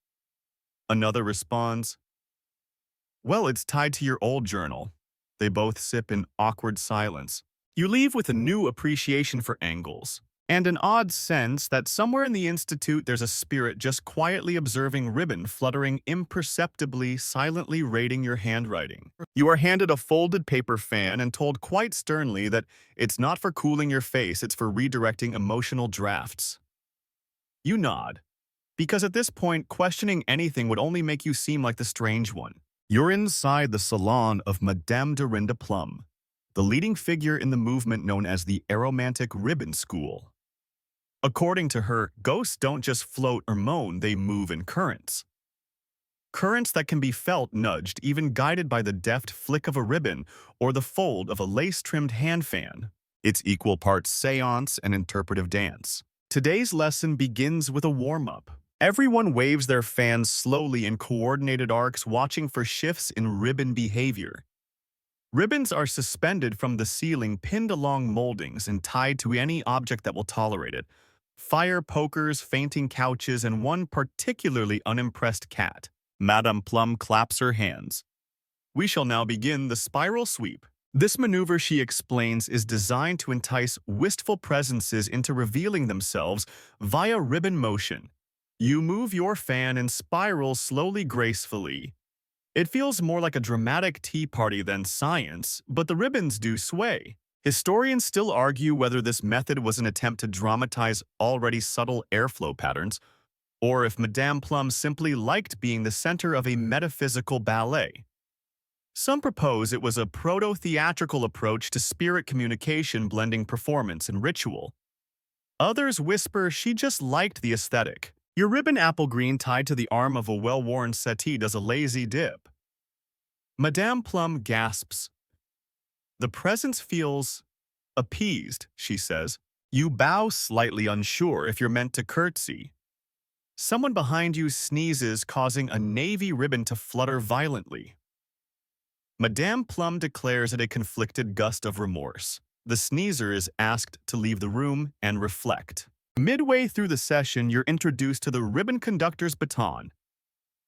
Another responds, Well, it's tied to your old journal. They both sip in awkward silence. You leave with a new appreciation for angles, and an odd sense that somewhere in the Institute there's a spirit just quietly observing ribbon fluttering imperceptibly, silently rating your handwriting. You are handed a folded paper fan and told quite sternly that it's not for cooling your face, it's for redirecting emotional drafts. You nod, because at this point, questioning anything would only make you seem like the strange one. You're inside the salon of Madame Dorinda Plum, the leading figure in the movement known as the Aromantic Ribbon School. According to her, ghosts don't just float or moan, they move in currents. Currents that can be felt, nudged, even guided by the deft flick of a ribbon or the fold of a lace-trimmed hand fan. It's equal parts seance and interpretive dance. Today's lesson begins with a warm-up. Everyone waves their fans slowly in coordinated arcs, watching for shifts in ribbon behavior. Ribbons are suspended from the ceiling, pinned along moldings and tied to any object that will tolerate it. Fire pokers, fainting couches, and one particularly unimpressed cat. Madame Plum claps her hands. We shall now begin the spiral sweep. This maneuver, she explains, is designed to entice wistful presences into revealing themselves via ribbon motion. You move your fan and spiral slowly, gracefully. It feels more like a dramatic tea party than science, but the ribbons do sway. Historians still argue whether this method was an attempt to dramatize already subtle airflow patterns, or if Madame Plum simply liked being the center of a metaphysical ballet. Some propose it was a proto-theatrical approach to spirit communication, blending performance and ritual. Others whisper she just liked the aesthetic. Your ribbon apple green tied to the arm of a well-worn settee does a lazy dip. Madame Plum gasps. The presence feels appeased, she says. You bow, slightly unsure if you're meant to curtsy. Someone behind you sneezes, causing a navy ribbon to flutter violently. Madame Plum declares it a conflicted gust of remorse. The sneezer is asked to leave the room and reflect. Midway through the session, you're introduced to the ribbon conductor's baton,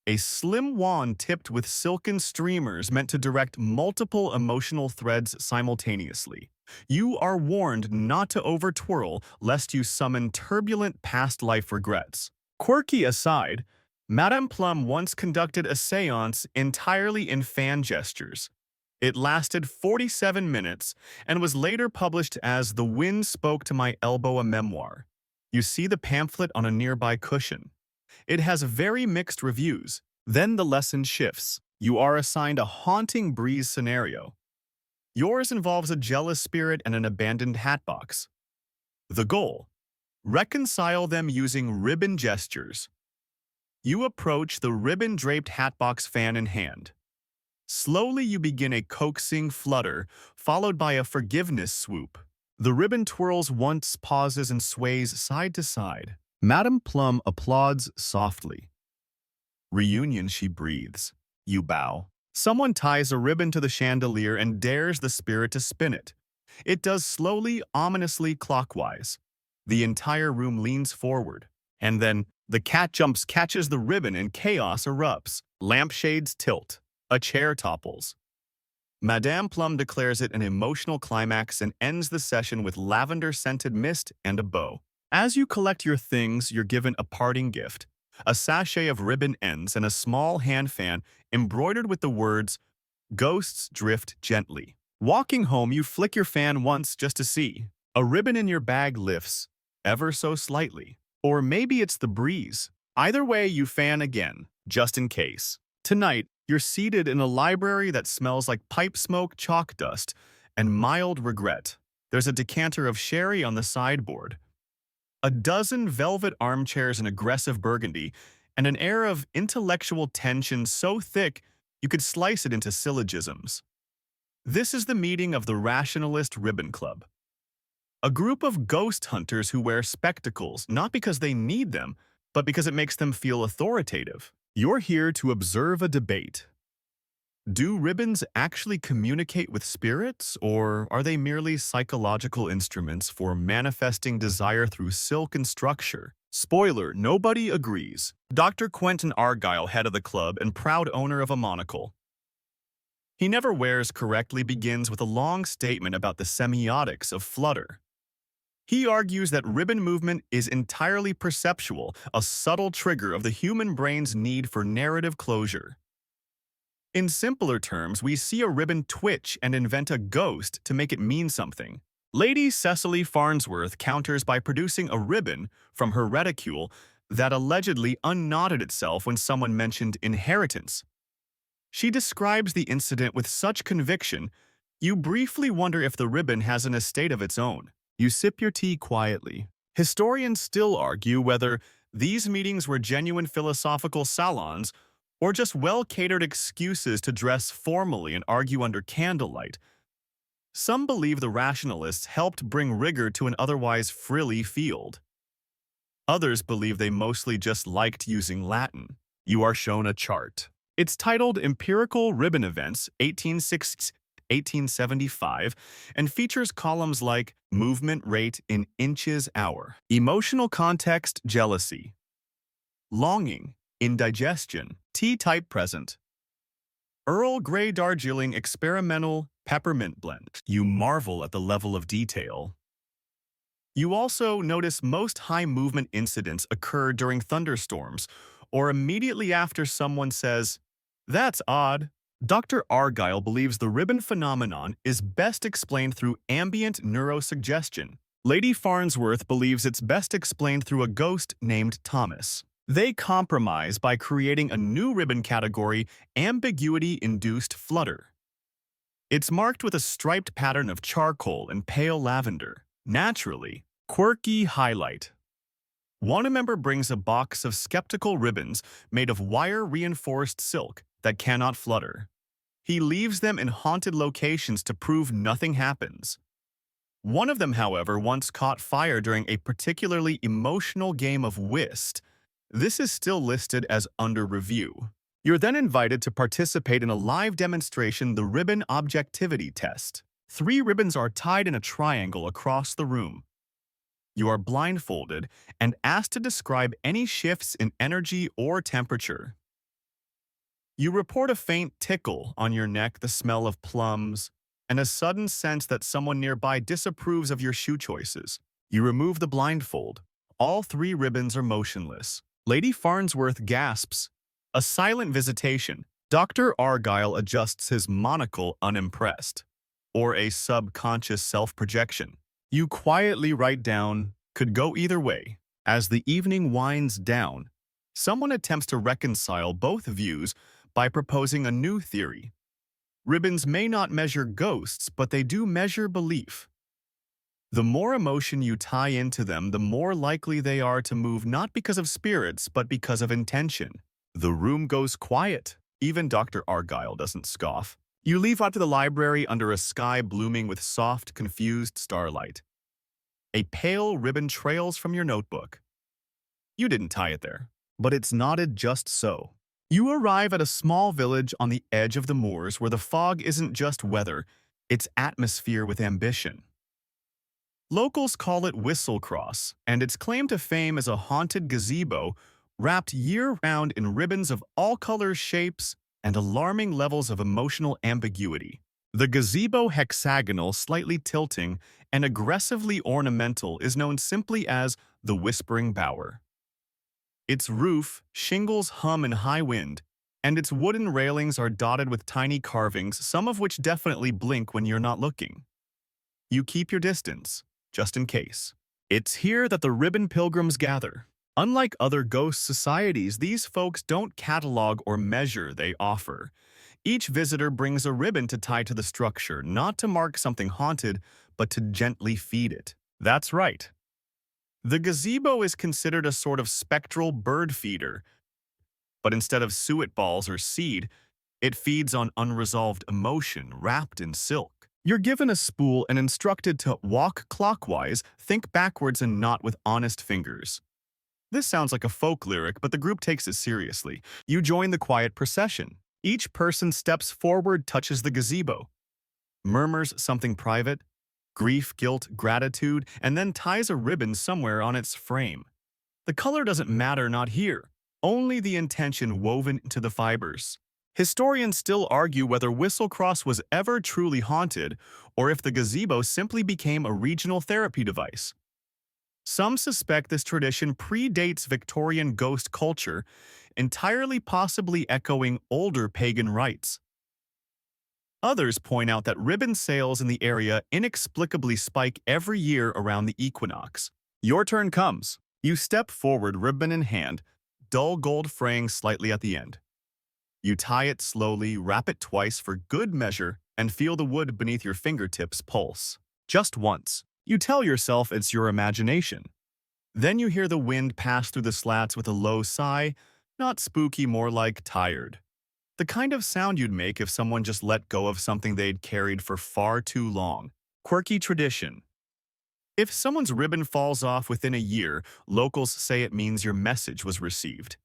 a slim wand tipped with silken streamers meant to direct multiple emotional threads simultaneously. You are warned not to over-twirl lest you summon turbulent past life regrets. Quirky aside, Madame Plum once conducted a séance entirely in fan gestures. It lasted 47 minutes and was later published as The Wind Spoke to My Elbow, a memoir. You see the pamphlet on a nearby cushion. It has very mixed reviews. Then the lesson shifts. You are assigned a haunting breeze scenario. Yours involves a jealous spirit and an abandoned hatbox. The goal: reconcile them using ribbon gestures. You approach the ribbon-draped hatbox fan in hand. Slowly you begin a coaxing flutter, followed by a forgiveness swoop. The ribbon twirls once, pauses, and sways side to side. Madame Plum applauds softly. Reunion, she breathes. You bow. Someone ties a ribbon to the chandelier and dares the spirit to spin it. It does slowly, ominously clockwise. The entire room leans forward. And then the cat jumps, catches the ribbon, and chaos erupts. Lampshades tilt. A chair topples. Madame Plum declares it an emotional climax and ends the session with lavender-scented mist and a bow. As you collect your things, you're given a parting gift, a sachet of ribbon ends and a small hand fan embroidered with the words, Ghosts drift gently. Walking home, you flick your fan once just to see. A ribbon in your bag lifts, ever so slightly. Or maybe it's the breeze. Either way, you fan again, just in case. Tonight, you're seated in a library that smells like pipe smoke, chalk dust, and mild regret. There's a decanter of sherry on the sideboard, a dozen velvet armchairs in aggressive burgundy, and an air of intellectual tension so thick you could slice it into syllogisms. This is the meeting of the Rationalist Ribbon Club, a group of ghost hunters who wear spectacles not because they need them, but because it makes them feel authoritative. You're here to observe a debate. Do ribbons actually communicate with spirits, or are they merely psychological instruments for manifesting desire through silk and structure? Spoiler, nobody agrees. Dr. Quentin Argyle, head of the club and proud owner of a monocle he never wears correctly, begins with a long statement about the semiotics of flutter. He argues that ribbon movement is entirely perceptual, a subtle trigger of the human brain's need for narrative closure. In simpler terms, we see a ribbon twitch and invent a ghost to make it mean something. Lady Cecily Farnsworth counters by producing a ribbon from her reticule that allegedly unknotted itself when someone mentioned inheritance. She describes the incident with such conviction, you briefly wonder if the ribbon has an estate of its own. You sip your tea quietly. Historians still argue whether these meetings were genuine philosophical salons or just well-catered excuses to dress formally and argue under candlelight. Some believe the rationalists helped bring rigor to an otherwise frilly field. Others believe they mostly just liked using Latin. You are shown a chart. It's titled Empirical Ribbon Events 1860-1875 and features columns like movement rate in inches hour, emotional context jealousy, longing, indigestion, tea-type present, Earl Grey Darjeeling experimental peppermint blend. You marvel at the level of detail. You also notice most high movement incidents occur during thunderstorms or immediately after someone says, "That's odd." Dr. Argyle believes the ribbon phenomenon is best explained through ambient neurosuggestion. Lady Farnsworth believes it's best explained through a ghost named Thomas. They compromise by creating a new ribbon category, ambiguity-induced flutter. It's marked with a striped pattern of charcoal and pale lavender. Naturally, quirky highlight. One member brings a box of skeptical ribbons made of wire-reinforced silk that cannot flutter. He leaves them in haunted locations to prove nothing happens. One of them, however, once caught fire during a particularly emotional game of whist. This is still listed as under review. You're then invited to participate in a live demonstration, the ribbon objectivity test. 3 ribbons are tied in a triangle across the room. You are blindfolded and asked to describe any shifts in energy or temperature. You report a faint tickle on your neck, the smell of plums, and a sudden sense that someone nearby disapproves of your shoe choices. You remove the blindfold. All 3 ribbons are motionless. Lady Farnsworth gasps. A silent visitation. Dr. Argyle adjusts his monocle, unimpressed. Or a subconscious self-projection. You quietly write down, "Could go either way." As the evening winds down, someone attempts to reconcile both views by proposing a new theory. Ribbons may not measure ghosts, but they do measure belief. The more emotion you tie into them, the more likely they are to move not because of spirits, but because of intention. The room goes quiet. Even Dr. Argyle doesn't scoff. You leave out to the library under a sky blooming with soft, confused starlight. A pale ribbon trails from your notebook. You didn't tie it there, but it's knotted just so. You arrive at a small village on the edge of the moors where the fog isn't just weather, it's atmosphere with ambition. Locals call it Whistlecross, and its claim to fame is a haunted gazebo wrapped year-round in ribbons of all colors, shapes, and alarming levels of emotional ambiguity. The gazebo, hexagonal, slightly tilting, and aggressively ornamental, is known simply as the Whispering Bower. Its roof, shingles hum in high wind, and its wooden railings are dotted with tiny carvings, some of which definitely blink when you're not looking. You keep your distance, just in case. It's here that the ribbon pilgrims gather. Unlike other ghost societies, these folks don't catalog or measure, they offer. Each visitor brings a ribbon to tie to the structure, not to mark something haunted, but to gently feed it. That's right. The gazebo is considered a sort of spectral bird feeder, but instead of suet balls or seed, it feeds on unresolved emotion wrapped in silk. You're given a spool and instructed to walk clockwise, think backwards, and knot with honest fingers. This sounds like a folk lyric, but the group takes it seriously. You join the quiet procession. Each person steps forward, touches the gazebo, murmurs something private, grief, guilt, gratitude, and then ties a ribbon somewhere on its frame. The color doesn't matter, not here, only the intention woven into the fibers. Historians still argue whether Whistle Cross was ever truly haunted or if the gazebo simply became a regional therapy device. Some suspect this tradition predates Victorian ghost culture, entirely possibly echoing older pagan rites. Others point out that ribbon sales in the area inexplicably spike every year around the equinox. Your turn comes. You step forward, ribbon in hand, dull gold fraying slightly at the end. You tie it slowly, wrap it twice for good measure, and feel the wood beneath your fingertips pulse. Just once. You tell yourself it's your imagination. Then you hear the wind pass through the slats with a low sigh, not spooky, more like tired. The kind of sound you'd make if someone just let go of something they'd carried for far too long. Quirky tradition. If someone's ribbon falls off within a year, locals say it means your message was received.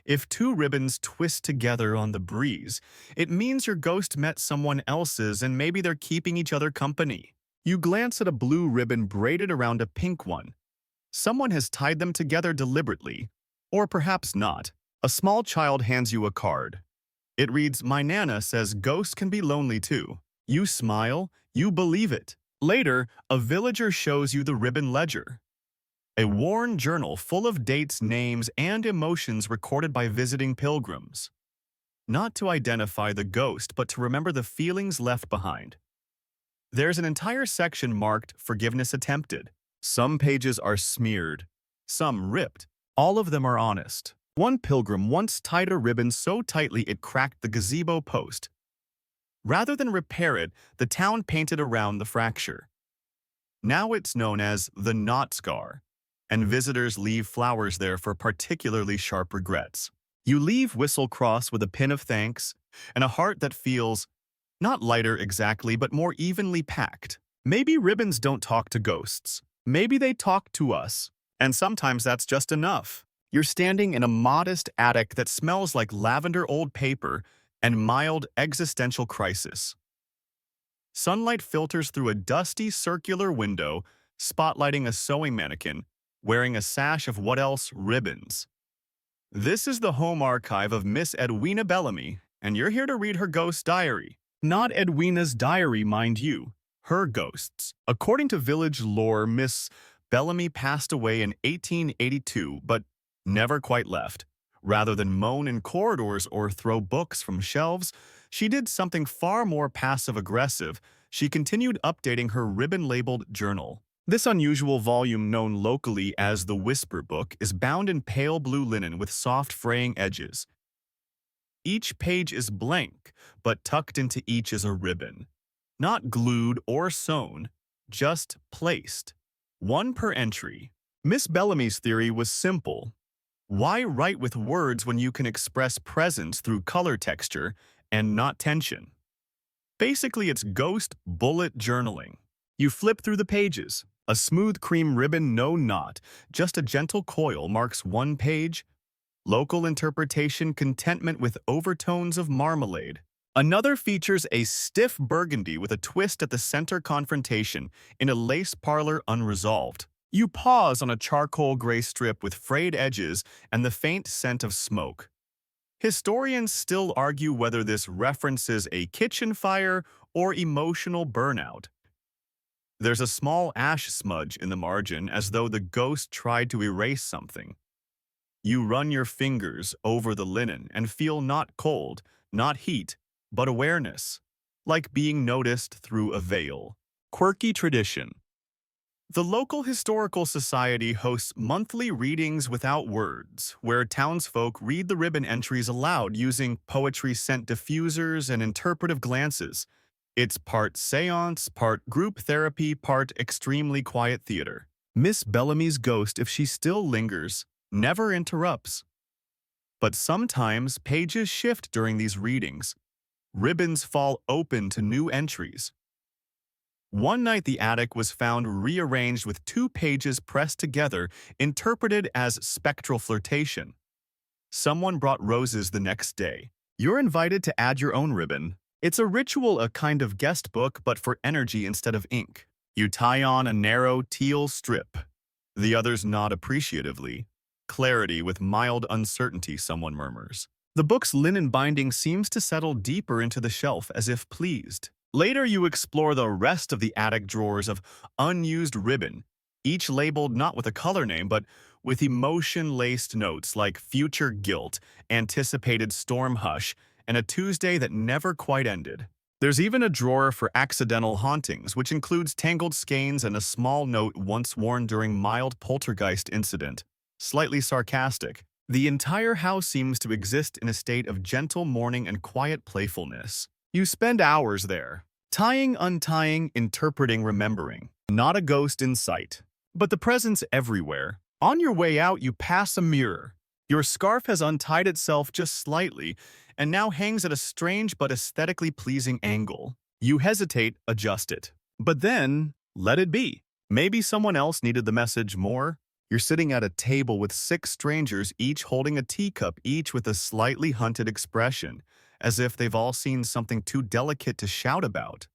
If two ribbons twist together on the breeze, it means your ghost met someone else's and maybe they're keeping each other company. You glance at a blue ribbon braided around a pink one. Someone has tied them together deliberately, or perhaps not. A small child hands you a card. It reads, "My Nana says ghosts can be lonely too." You smile, you believe it. Later, a villager shows you the ribbon ledger, a worn journal full of dates, names, and emotions recorded by visiting pilgrims. Not to identify the ghost, but to remember the feelings left behind. There's an entire section marked "Forgiveness Attempted." Some pages are smeared, some ripped. All of them are honest. One pilgrim once tied a ribbon so tightly it cracked the gazebo post. Rather than repair it, the town painted around the fracture. Now it's known as the knot scar, and visitors leave flowers there for particularly sharp regrets. You leave Whistle Cross with a pin of thanks and a heart that feels not lighter exactly, but more evenly packed. Maybe ribbons don't talk to ghosts. Maybe they talk to us, and sometimes that's just enough. You're standing in a modest attic that smells like lavender, old paper, and mild existential crisis. Sunlight filters through a dusty circular window, spotlighting a sewing mannequin, wearing a sash of what else? Ribbons. This is the home archive of Miss Edwina Bellamy, and you're here to read her ghost diary. Not Edwina's diary, mind you. Her ghosts. According to village lore, Miss Bellamy passed away in 1882, but never quite left. Rather than moan in corridors or throw books from shelves, she did something far more passive-aggressive. She continued updating her ribbon-labeled journal. This unusual volume, known locally as the Whisper Book, is bound in pale blue linen with soft fraying edges. Each page is blank, but tucked into each is a ribbon. Not glued or sewn, just placed. One per entry. Miss Bellamy's theory was simple. Why write with words when you can express presence through color texture and not tension? Basically, it's ghost bullet journaling. You flip through the pages. A smooth cream ribbon, no knot, just a gentle coil marks one page. Local interpretation, contentment with overtones of marmalade. Another features a stiff burgundy with a twist at the center, confrontation in a lace parlor, unresolved. You pause on a charcoal gray strip with frayed edges and the faint scent of smoke. Historians still argue whether this references a kitchen fire or emotional burnout. There's a small ash smudge in the margin, as though the ghost tried to erase something. You run your fingers over the linen and feel not cold, not heat, but awareness, like being noticed through a veil. Quirky tradition. The local historical society hosts monthly readings without words, where townsfolk read the ribbon entries aloud using poetry-sent diffusers and interpretive glances. It's part seance, part group therapy, part extremely quiet theater. Miss Bellamy's ghost, if she still lingers, never interrupts. But sometimes pages shift during these readings. Ribbons fall open to new entries. One night the attic was found rearranged with 2 pages pressed together, interpreted as spectral flirtation. Someone brought roses the next day. You're invited to add your own ribbon. It's a ritual, a kind of guest book, but for energy instead of ink. You tie on a narrow teal strip. The others nod appreciatively. Clarity with mild uncertainty, someone murmurs. The book's linen binding seems to settle deeper into the shelf as if pleased. Later, you explore the rest of the attic drawers of unused ribbon, each labeled not with a color name, but with emotion-laced notes like future guilt, anticipated storm hush, and a Tuesday that never quite ended. There's even a drawer for accidental hauntings, which includes tangled skeins and a small note once worn during mild poltergeist incident. Slightly sarcastic, the entire house seems to exist in a state of gentle mourning and quiet playfulness. You spend hours there, tying, untying, interpreting, remembering. Not a ghost in sight, but the presence everywhere. On your way out, you pass a mirror. Your scarf has untied itself just slightly and now hangs at a strange but aesthetically pleasing angle. You hesitate, adjust it. But then, let it be. Maybe someone else needed the message more. You're sitting at a table with 6 strangers, each holding a teacup, each with a slightly hunted expression, as if they've all seen something too delicate to shout about.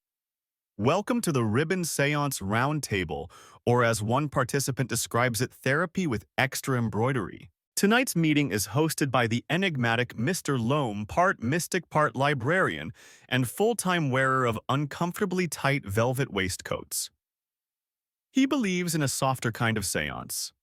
Welcome to the Ribbon Seance Round Table, or as one participant describes it, therapy with extra embroidery. Tonight's meeting is hosted by the enigmatic Mr. Loam, part mystic, part librarian, and full-time wearer of uncomfortably tight velvet waistcoats. He believes in a softer kind of seance.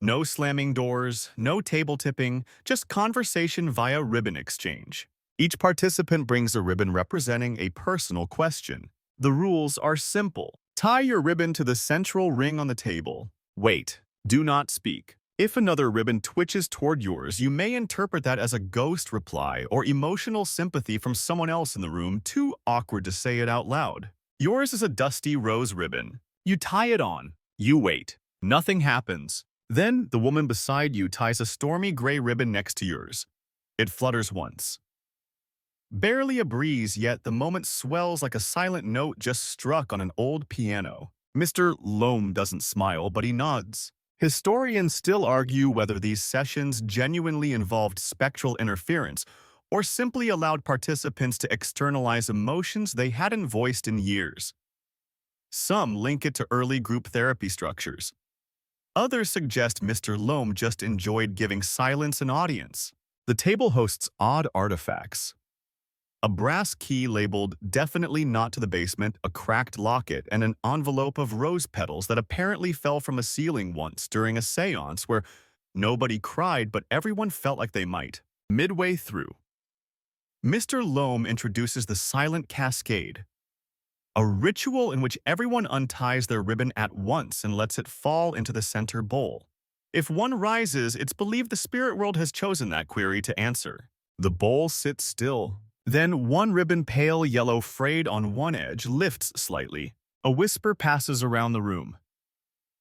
No slamming doors, no table tipping, just conversation via ribbon exchange. Each participant brings a ribbon representing a personal question. The rules are simple. Tie your ribbon to the central ring on the table. Wait. Do not speak. If another ribbon twitches toward yours, you may interpret that as a ghost reply or emotional sympathy from someone else in the room, too awkward to say it out loud. Yours is a dusty rose ribbon. You tie it on. You wait. Nothing happens. Then the woman beside you ties a stormy gray ribbon next to yours. It flutters once. Barely a breeze, yet the moment swells like a silent note just struck on an old piano. Mr. Loam doesn't smile, but he nods. Historians still argue whether these sessions genuinely involved spectral interference or simply allowed participants to externalize emotions they hadn't voiced in years. Some link it to early group therapy structures. Others suggest Mr. Loam just enjoyed giving silence an audience. The table hosts odd artifacts. A brass key labeled "Definitely Not to the Basement," a cracked locket, and an envelope of rose petals that apparently fell from a ceiling once during a seance where nobody cried but everyone felt like they might. Midway through, Mr. Loam introduces the silent cascade, a ritual in which everyone unties their ribbon at once and lets it fall into the center bowl. If one rises, it's believed the spirit world has chosen that query to answer. The bowl sits still. Then one ribbon, pale yellow, frayed on one edge, lifts slightly. A whisper passes around the room.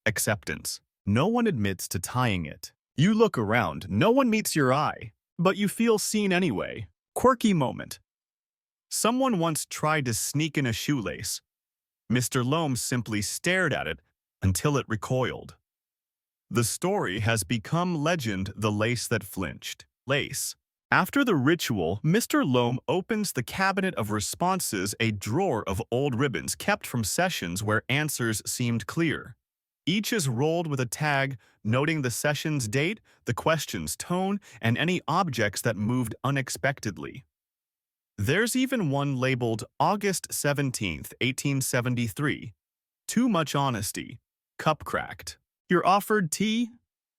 Acceptance. No one admits to tying it. You look around. No one meets your eye. But you feel seen anyway. Quirky moment. Someone once tried to sneak in a shoelace. Mr. Loam simply stared at it until it recoiled. The story has become legend, the lace that flinched. Lace. After the ritual, Mr. Loam opens the cabinet of responses, a drawer of old ribbons kept from sessions where answers seemed clear. Each is rolled with a tag noting the session's date, the question's tone, and any objects that moved unexpectedly. There's even one labeled August 17th, 1873. Too much honesty. Cup cracked. You're offered tea?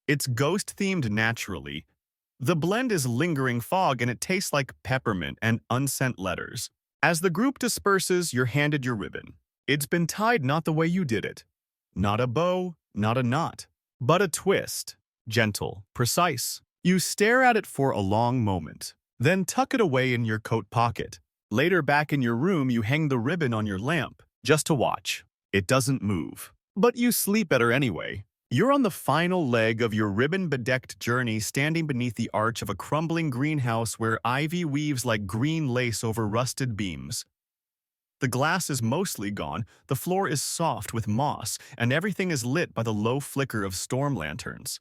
It's ghost-themed naturally. The blend is lingering fog and it tastes like peppermint and unsent letters. As the group disperses, you're handed your ribbon. It's been tied not the way you did it. Not a bow, not a knot, but a twist. Gentle, precise. You stare at it for a long moment, then tuck it away in your coat pocket. Later, back in your room, you hang the ribbon on your lamp, just to watch. It doesn't move. But you sleep better anyway. You're on the final leg of your ribbon-bedecked journey, standing beneath the arch of a crumbling greenhouse where ivy weaves like green lace over rusted beams. The glass is mostly gone, the floor is soft with moss, and everything is lit by the low flicker of storm lanterns.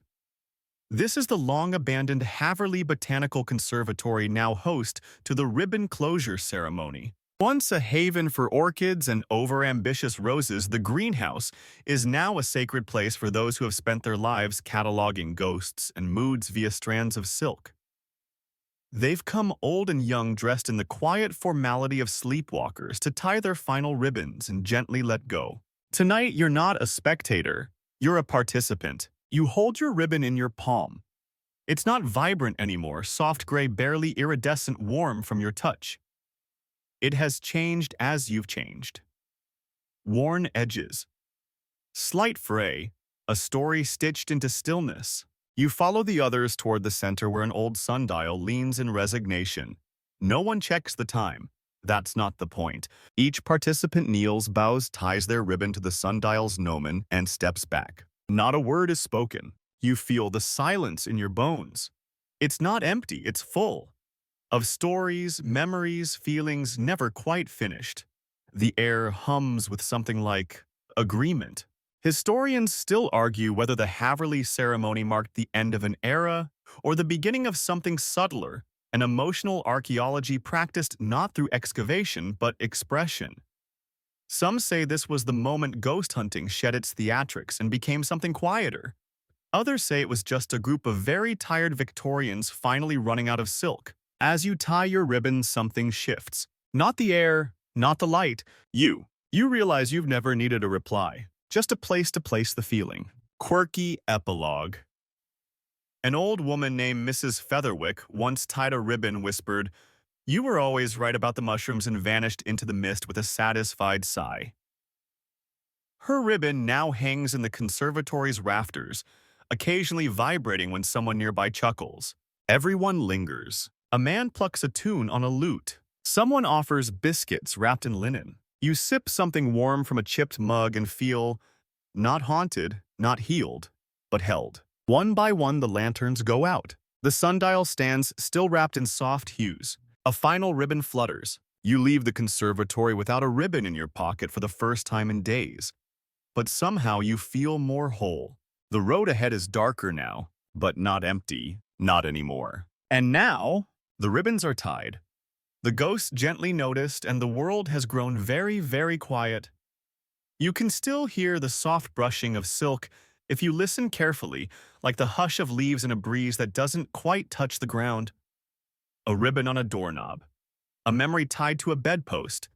This is the long-abandoned Haverly Botanical Conservatory, now host to the ribbon closure ceremony. Once a haven for orchids and overambitious roses, the greenhouse is now a sacred place for those who have spent their lives cataloging ghosts and moods via strands of silk. They've come old and young, dressed in the quiet formality of sleepwalkers, to tie their final ribbons and gently let go. Tonight, you're not a spectator, you're a participant. You hold your ribbon in your palm. It's not vibrant anymore, soft gray, barely iridescent, warm from your touch. It has changed as you've changed. Worn edges. Slight fray, a story stitched into stillness. You follow the others toward the center where an old sundial leans in resignation. No one checks the time. That's not the point. Each participant kneels, bows, ties their ribbon to the sundial's gnomon, and steps back. Not a word is spoken. You feel the silence in your bones. It's not empty, it's full. Of stories, memories, feelings never quite finished. The air hums with something like agreement. Historians still argue whether the Haverly ceremony marked the end of an era or the beginning of something subtler, an emotional archaeology practiced not through excavation but expression. Some say this was the moment ghost hunting shed its theatrics and became something quieter. Others say it was just a group of very tired Victorians finally running out of silk. As you tie your ribbon, something shifts. Not the air, not the light. You realize you've never needed a reply, just a place to place the feeling. Quirky epilogue. An old woman named Mrs. Featherwick once tied a ribbon, whispered, "You were always right about the mushrooms," and vanished into the mist with a satisfied sigh. Her ribbon now hangs in the conservatory's rafters, occasionally vibrating when someone nearby chuckles. Everyone lingers. A man plucks a tune on a lute. Someone offers biscuits wrapped in linen. You sip something warm from a chipped mug and feel not haunted, not healed, but held. One by one, the lanterns go out. The sundial stands still, wrapped in soft hues. A final ribbon flutters. You leave the conservatory without a ribbon in your pocket for the first time in days. But somehow you feel more whole. The road ahead is darker now, but not empty, not anymore. And now, the ribbons are tied. The ghosts gently noticed, and the world has grown very, very quiet. You can still hear the soft brushing of silk if you listen carefully, like the hush of leaves in a breeze that doesn't quite touch the ground. A ribbon on a doorknob. A memory tied to a bedpost.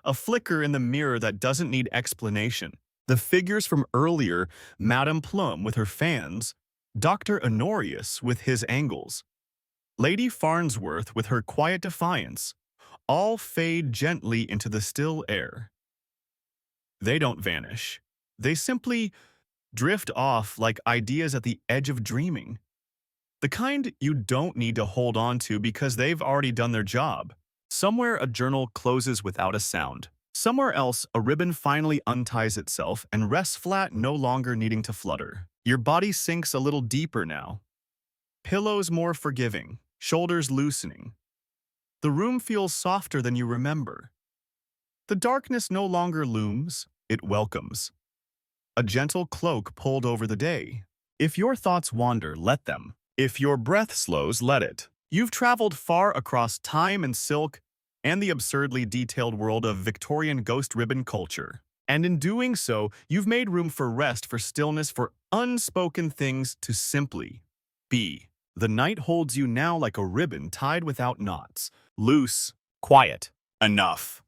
A flicker in the mirror that doesn't need explanation. The figures from earlier, Madame Plum with her fans, Dr. Honorius with his angles, Lady Farnsworth with her quiet defiance, all fade gently into the still air. They don't vanish. They simply drift off like ideas at the edge of dreaming. The kind you don't need to hold on to because they've already done their job. Somewhere a journal closes without a sound. Somewhere else a ribbon finally unties itself and rests flat, no longer needing to flutter. Your body sinks a little deeper now. Pillows more forgiving, shoulders loosening. The room feels softer than you remember. The darkness no longer looms, it welcomes. A gentle cloak pulled over the day. If your thoughts wander, let them. If your breath slows, let it. You've traveled far across time and silk and the absurdly detailed world of Victorian ghost ribbon culture. And in doing so, you've made room for rest, for stillness, for unspoken things to simply be. The night holds you now like a ribbon tied without knots. Loose, quiet, enough.